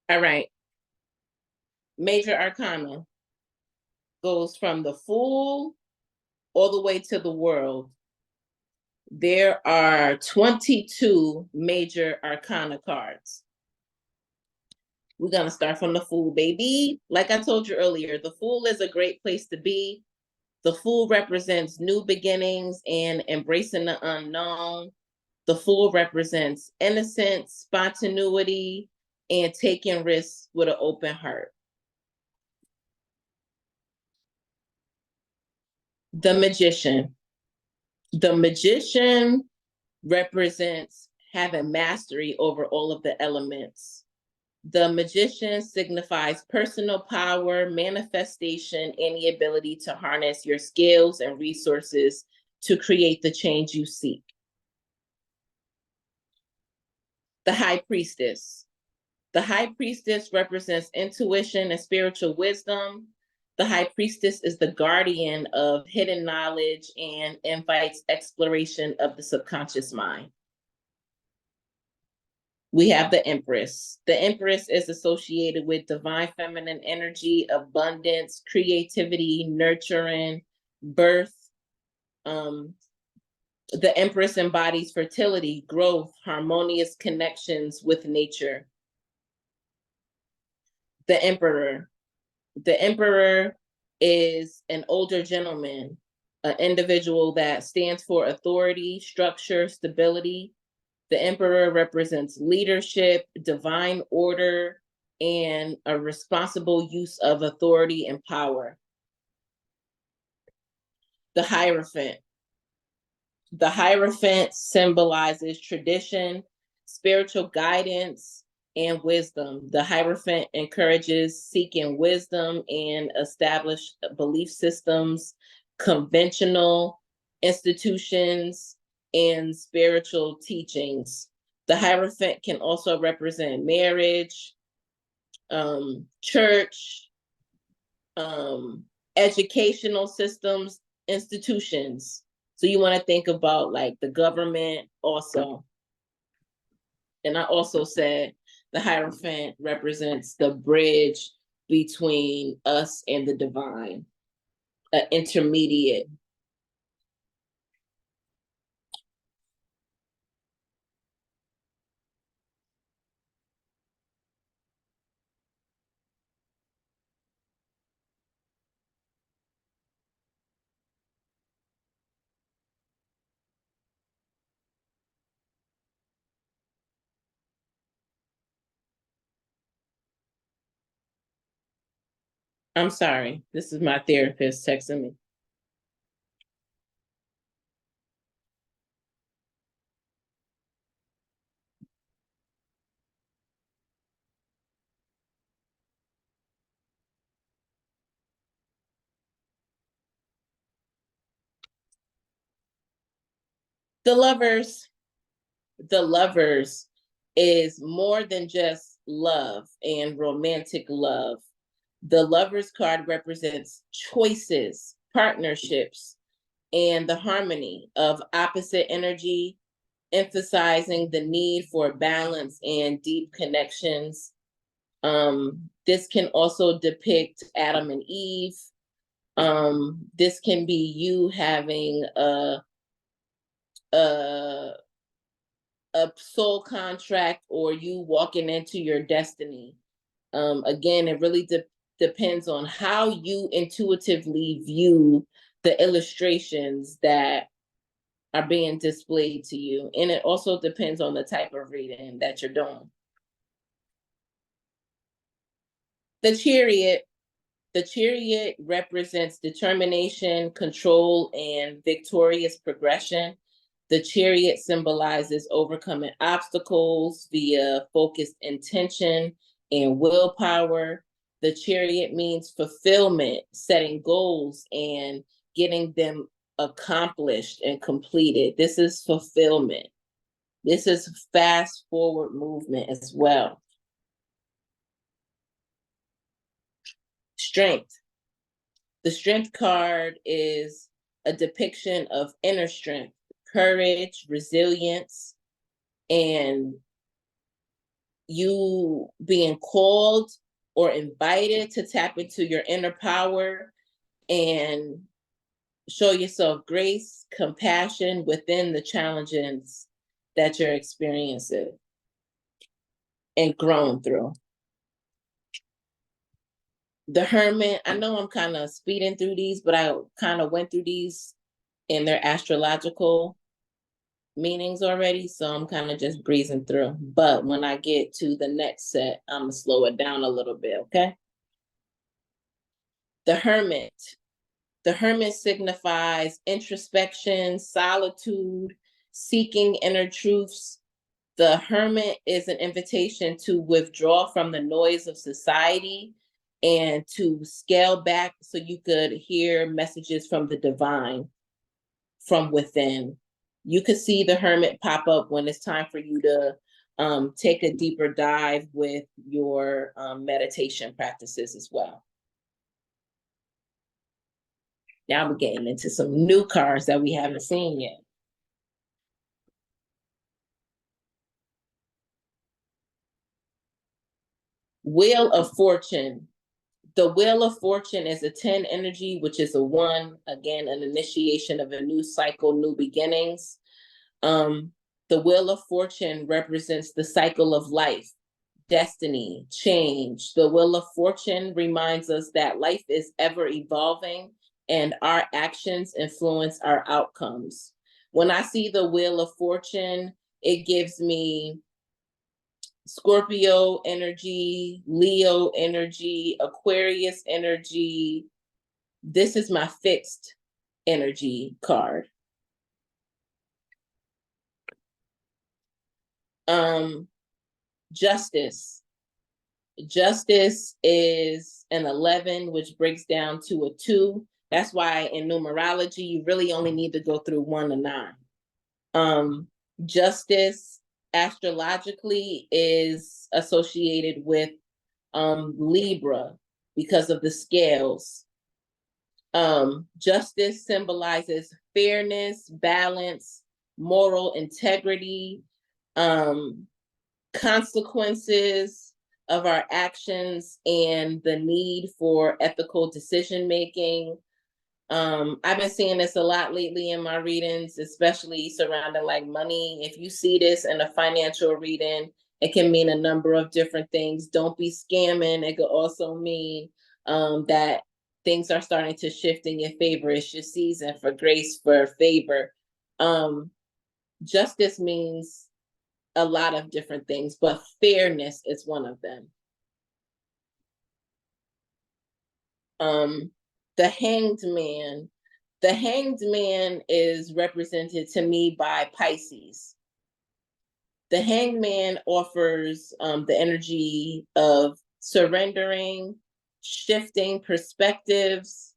All right. Major Arcana goes from the Fool all the way to the World. There are 22 Major Arcana cards. We're going to start from the Fool, baby. Like I told you earlier, the Fool is a great place to be. The Fool represents new beginnings and embracing the unknown. The Fool represents innocence, spontaneity, and taking risks with an open heart. The Magician. The Magician represents having mastery over all of the elements. The Magician signifies personal power, manifestation, and the ability to harness your skills and resources to create the change you seek. The High Priestess. The High Priestess represents intuition and spiritual wisdom. The High Priestess is the guardian of hidden knowledge and invites exploration of the subconscious mind. We have the Empress. The Empress is associated with divine feminine energy, abundance, creativity, nurturing, birth. The Empress embodies fertility, growth, harmonious connections with nature. The Emperor. The Emperor is an older gentleman, an individual that stands for authority, structure, stability. The Emperor represents leadership, divine order, and a responsible use of authority and power. The Hierophant. The Hierophant symbolizes tradition, spiritual guidance, and wisdom. The Hierophant encourages seeking wisdom and established belief systems, conventional institutions, and spiritual teachings. The Hierophant can also represent marriage, church, educational systems, institutions. So you want to think about like the government also. And I also said the Hierophant represents the bridge between us and the divine, an intermediate. I'm sorry, this is my therapist texting me. The Lovers. The Lovers is more than just love and romantic love. The Lovers card represents choices, partnerships, and the harmony of opposite energy, emphasizing the need for balance and deep connections. This can also depict Adam and Eve, This can be you having a soul contract, or you walking into your destiny. Again, it really depends on how you intuitively view the illustrations that are being displayed to you. And it also depends on the type of reading that you're doing. The Chariot. The Chariot represents determination, control, and victorious progression. The Chariot symbolizes overcoming obstacles via focused intention and willpower. The Chariot means fulfillment, setting goals and getting them accomplished and completed. This is fulfillment. This is fast forward movement as well. Strength. The Strength card is a depiction of inner strength, courage, resilience, and you being called or invited to tap into your inner power and show yourself grace, compassion within the challenges that you're experiencing and growing through. The Hermit, I know I'm kind of speeding through these, but I kind of went through these in their astrological meanings already, so I'm kind of just breezing through. But when I get to the next set, I'm gonna slow it down a little bit, okay? The Hermit. The Hermit signifies introspection, solitude, seeking inner truths. The Hermit is an invitation to withdraw from the noise of society and to scale back so you could hear messages from the divine from within. You could see the Hermit pop up when it's time for you to take a deeper dive with your meditation practices as well. Now we're getting into some new cards that we haven't seen yet. Wheel of Fortune. The Wheel of Fortune is a 10 energy, which is a 1. Again, an initiation of a new cycle, new beginnings. The Wheel of Fortune represents the cycle of life, destiny, change. The Wheel of Fortune reminds us that life is ever evolving and our actions influence our outcomes. When I see the Wheel of Fortune, it gives me Scorpio energy, Leo energy, Aquarius energy. This is my fixed energy card. Justice. Justice is an 11, which breaks down to a 2. That's why in numerology, you really only need to go through 1 to 9. Justice astrologically is associated with Libra because of the scales. Justice symbolizes fairness, balance, moral integrity, consequences of our actions, and the need for ethical decision making. I've been seeing this a lot lately in my readings, especially surrounding like money. If you see this in a financial reading, it can mean a number of different things. Don't be scamming. It could also mean that things are starting to shift in your favor. It's your season for grace, for favor. Justice means a lot of different things, but fairness is one of them. The Hanged Man. The Hanged Man is represented to me by Pisces. The Hanged Man offers the energy of surrendering, shifting perspectives,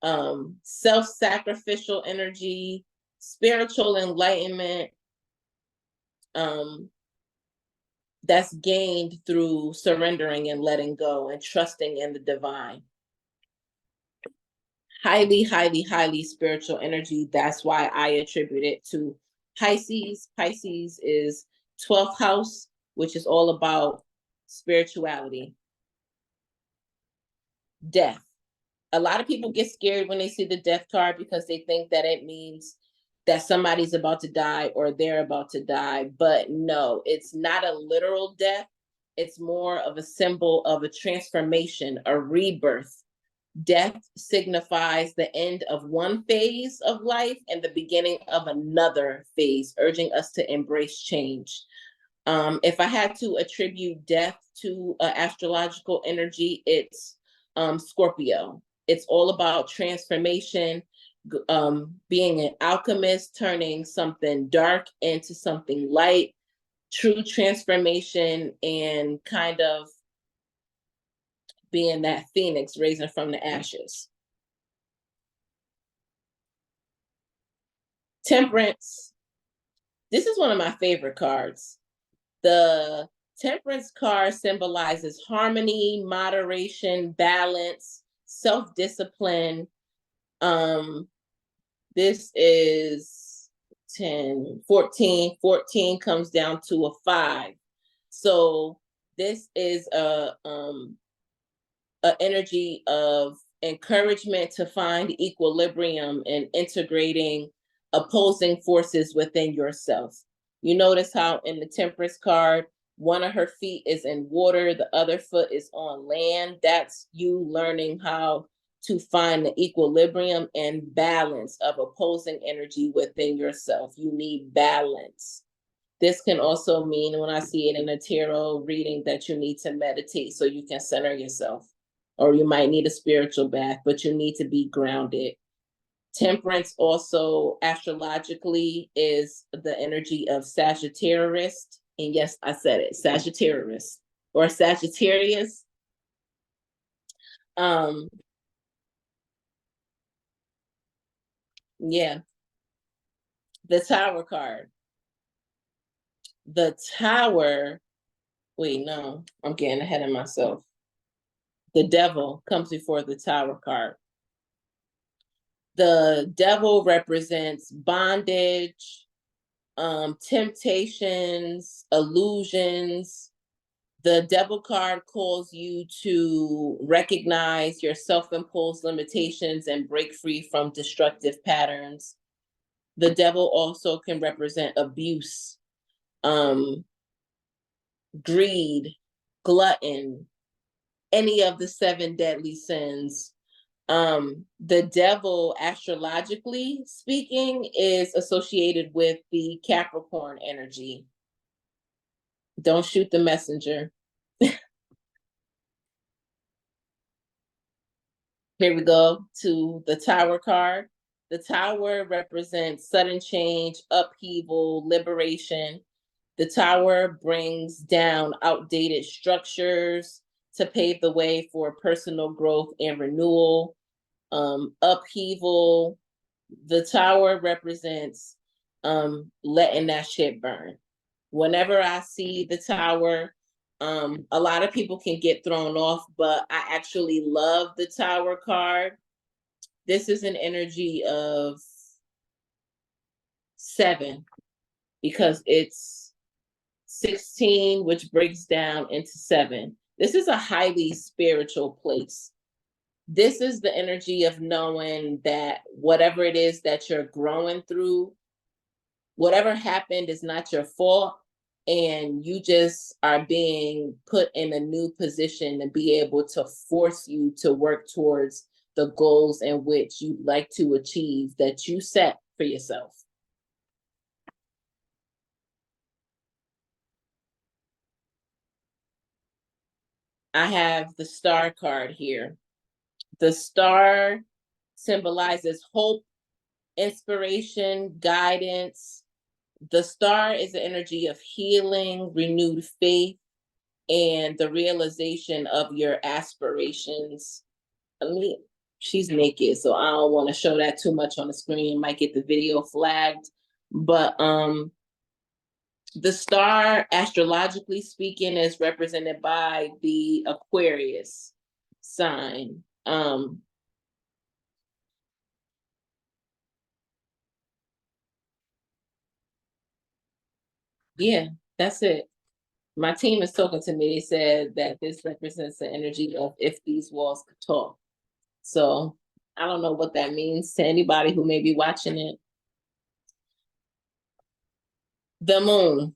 self-sacrificial energy, spiritual enlightenment, that's gained through surrendering and letting go and trusting in the divine. Highly, highly, highly spiritual energy. That's why I attribute it to Pisces. Pisces is 12th house, which is all about spirituality. Death. A lot of people get scared when they see the death card because they think that it means that somebody's about to die or they're about to die. But no, it's not a literal death. It's more of a symbol of a transformation, a rebirth. Death signifies the end of one phase of life and the beginning of another phase, urging us to embrace change. If I had to attribute death to astrological energy, it's Scorpio. It's all about transformation, being an alchemist, turning something dark into something light, true transformation, and kind of being that phoenix raising from the ashes. Temperance. This is one of my favorite cards. The Temperance card symbolizes harmony, moderation, balance, self-discipline. This is 10, 14. 14 comes down to a 5. So this is a energy of encouragement to find equilibrium and integrating opposing forces within yourself. You notice how in the Temperance card, one of her feet is in water, the other foot is on land. That's you learning how to find the equilibrium and balance of opposing energy within yourself. You need balance. This can also mean, when I see it in a tarot reading, that you need to meditate so you can center yourself. Or you might need a spiritual bath, but you need to be grounded. Temperance also astrologically is the energy of Sagittarius. And yes, I said it, Sagittarius or Sagittarius. Yeah, the Tower card. The Tower, wait, no, I'm getting ahead of myself. The Devil comes before the Tower card. The Devil represents bondage, temptations, illusions. The Devil card calls you to recognize your self-imposed limitations and break free from destructive patterns. The Devil also can represent abuse, greed, glutton, any of the 7 deadly sins. The Devil, astrologically speaking, is associated with the Capricorn energy. Don't shoot the messenger. Here we go to the Tower card. The Tower represents sudden change, upheaval, liberation. The Tower brings down outdated structures to pave the way for personal growth and renewal. Upheaval. The Tower represents letting that shit burn. Whenever I see the Tower, a lot of people can get thrown off, but I actually love the Tower card. This is an energy of 7 because it's 16, which breaks down into 7. This is a highly spiritual place. This is the energy of knowing that whatever it is that you're growing through, whatever happened is not your fault, and you just are being put in a new position to be able to force you to work towards the goals in which you'd like to achieve that you set for yourself. I have the Star card here. The Star symbolizes hope, inspiration, guidance. The Star is the energy of healing, renewed faith, and the realization of your aspirations. She's naked, so I don't want to show that too much on the screen. Might get the video flagged. But the Star, astrologically speaking, is represented by the Aquarius sign. Yeah, that's it. My team is talking to me. They said that this represents the energy of if these walls could talk. So I don't know what that means to anybody who may be watching it. The moon.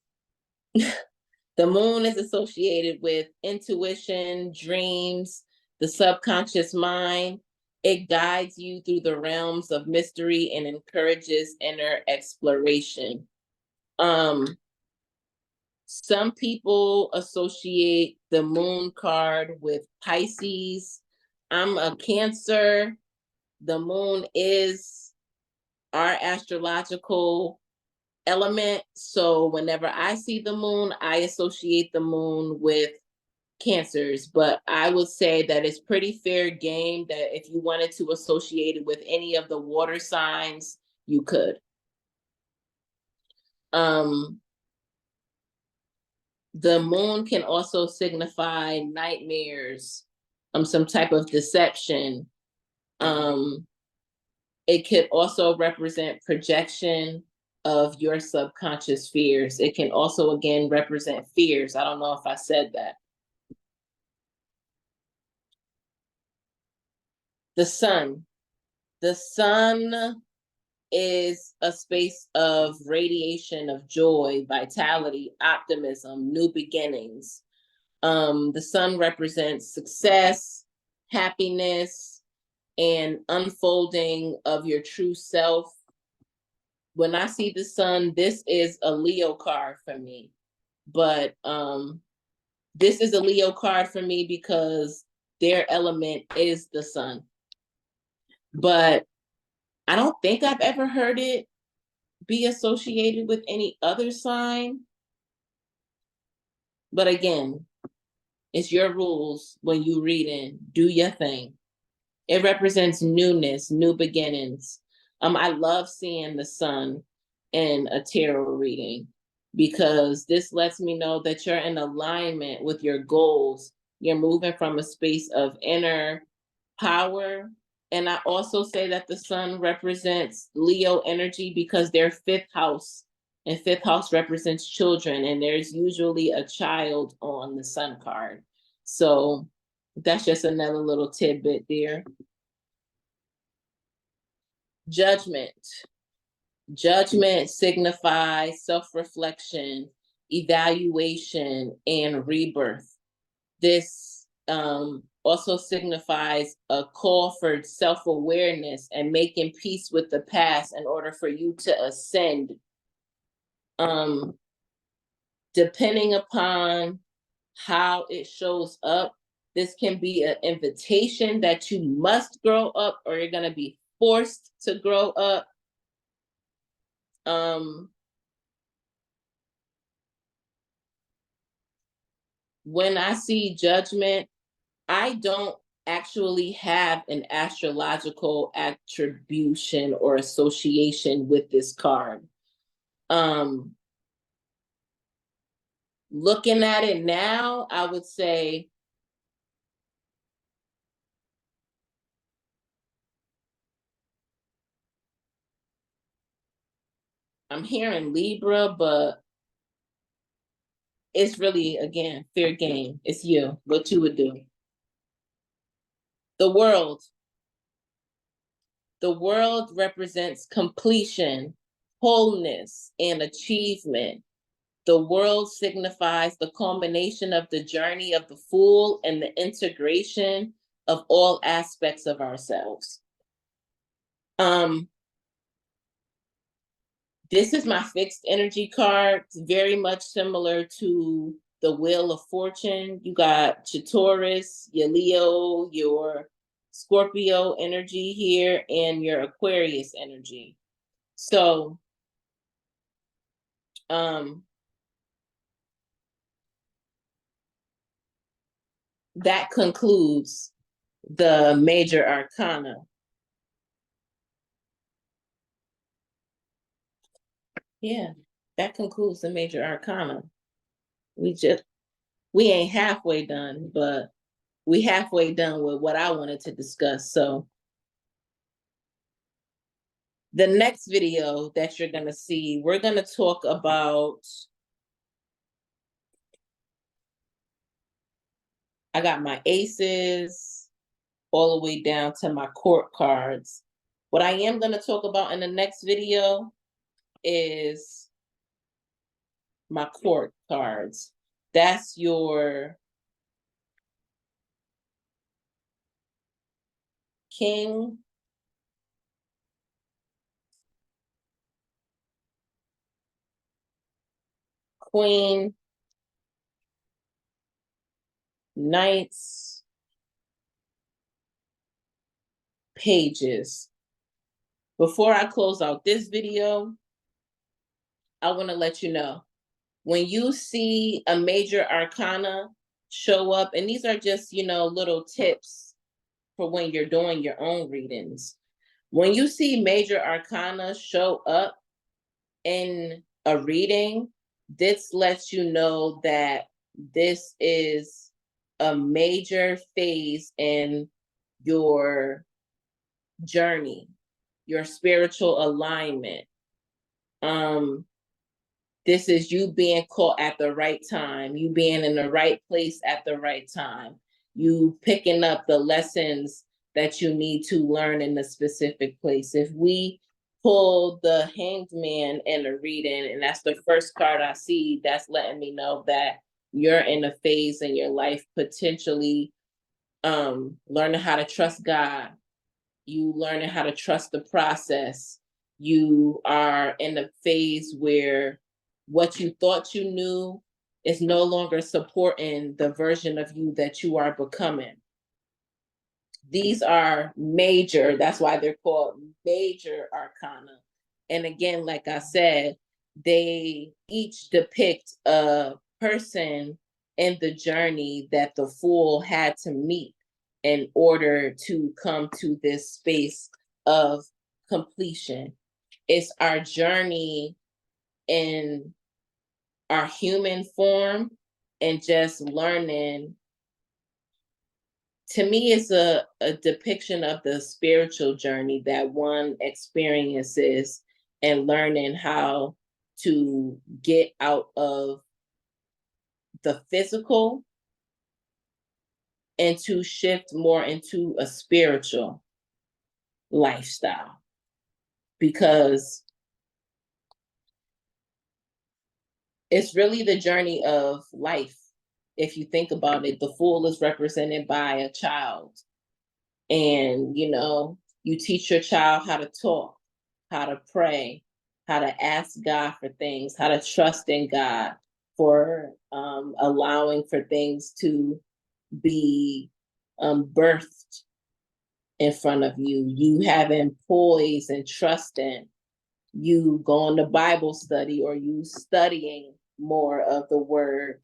The moon is associated with intuition, dreams, the subconscious mind. It guides you through the realms of mystery and encourages inner exploration. Some people associate the moon card with Pisces. I'm a Cancer. The moon is our astrological element. So whenever I see the moon, I associate the moon with Cancers. But I would say that it's pretty fair game that if you wanted to associate it with any of the water signs, you could. The moon can also signify nightmares, some type of deception. It could also represent projection of your subconscious fears. It can also, again, represent fears. I don't know if I said that. The sun. The sun is a space of radiation of joy, vitality, optimism, new beginnings. The sun represents success, happiness, and unfolding of your true self. When I see the sun, this is a Leo card for me. But this is a Leo card for me because their element is the sun. But I don't think I've ever heard it be associated with any other sign. But again, it's your rules when you read in. Do your thing. It represents newness, new beginnings. I love seeing the sun in a tarot reading because this lets me know that you're in alignment with your goals. You're moving from a space of inner power. And I also say that the sun represents Leo energy because they're fifth house, and fifth house represents children, and there's usually a child on the sun card. So that's just another little tidbit there. Judgment. Judgment signifies self-reflection, evaluation, and rebirth. This also signifies a call for self-awareness and making peace with the past in order for you to ascend. Depending upon how it shows up, this can be an invitation that you must grow up or you're going to be forced to grow up. When I see judgment, I don't actually have an astrological attribution or association with this card. Looking at it now, I would say I'm hearing Libra, but it's really, again, fair game. It's you, what you would do. The world. The world represents completion, wholeness, and achievement. The world signifies the culmination of the journey of the fool and the integration of all aspects of ourselves. This is my fixed energy card. It's very much similar to the Wheel of Fortune. You got your Taurus, your Leo, your Scorpio energy here, and your Aquarius energy. So, that concludes the Major Arcana. Yeah, that concludes the Major Arcana. We ain't halfway done, but we halfway done with what I wanted to discuss. So the next video that you're going to see, we're going to talk about, I got my aces, all the way down to my court cards. What I am going to talk about in the next video is my court cards. That's your king, queen, knights, pages. Before I close out this video, I want to let you know, when you see a major arcana show up, and these are just, little tips for when you're doing your own readings. When you see major arcana show up in a reading, this lets you know that this is a major phase in your journey, your spiritual alignment. This is you being caught at the right time, you being in the right place at the right time, you picking up the lessons that you need to learn in a specific place. If we pull the Hanged Man in a reading, and that's the first card I see, that's letting me know that you're in a phase in your life potentially learning how to trust God, you learning how to trust the process. You are in a phase where what you thought you knew is no longer supporting the version of you that you are becoming. These are major, that's why they're called major arcana. And again, like I said, they each depict a person in the journey that the fool had to meet in order to come to this space of completion. It's our journey in our human form and just learning. To me, it's a depiction of the spiritual journey that one experiences and learning how to get out of the physical and to shift more into a spiritual lifestyle. Because it's really the journey of life. If you think about it, the fool is represented by a child. And, you teach your child how to talk, how to pray, how to ask God for things, how to trust in God, for allowing for things to be birthed in front of you. You having poise and trusting, you going to Bible study or you studying more of the word,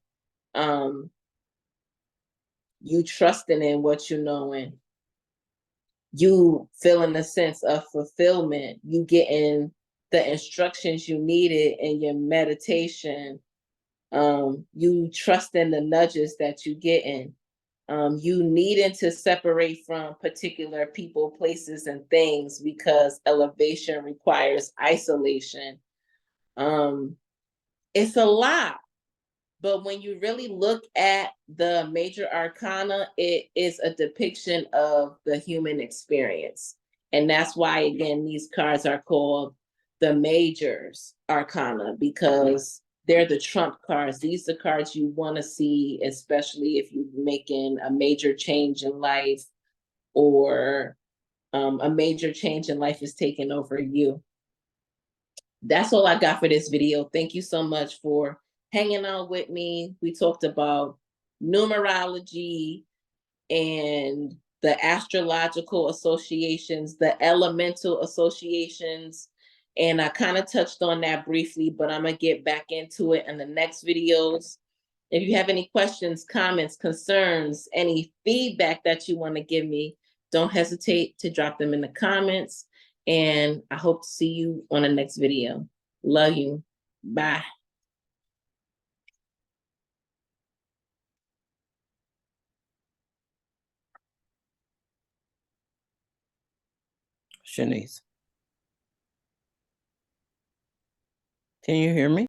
you trusting in what you knowing, you feeling a sense of fulfillment, you getting the instructions you needed in your meditation, you trusting the nudges that you getting, you needing to separate from particular people, places, and things because elevation requires isolation. It's a lot. But when you really look at the major arcana, it is a depiction of the human experience. And that's why, again, these cards are called the majors arcana, because they're the trump cards. These are the cards you want to see, especially if you're making a major change in life or a major change in life is taking over you. That's all I got for this video. Thank you so much for hanging out with me. We talked about numerology and the astrological associations, the elemental associations, and I kind of touched on that briefly, but I'm going to get back into it in the next videos. If you have any questions, comments, concerns, any feedback that you want to give me, don't hesitate to drop them in the comments. And I hope to see you on the next video. Love you. Bye. Shanice, can you hear me?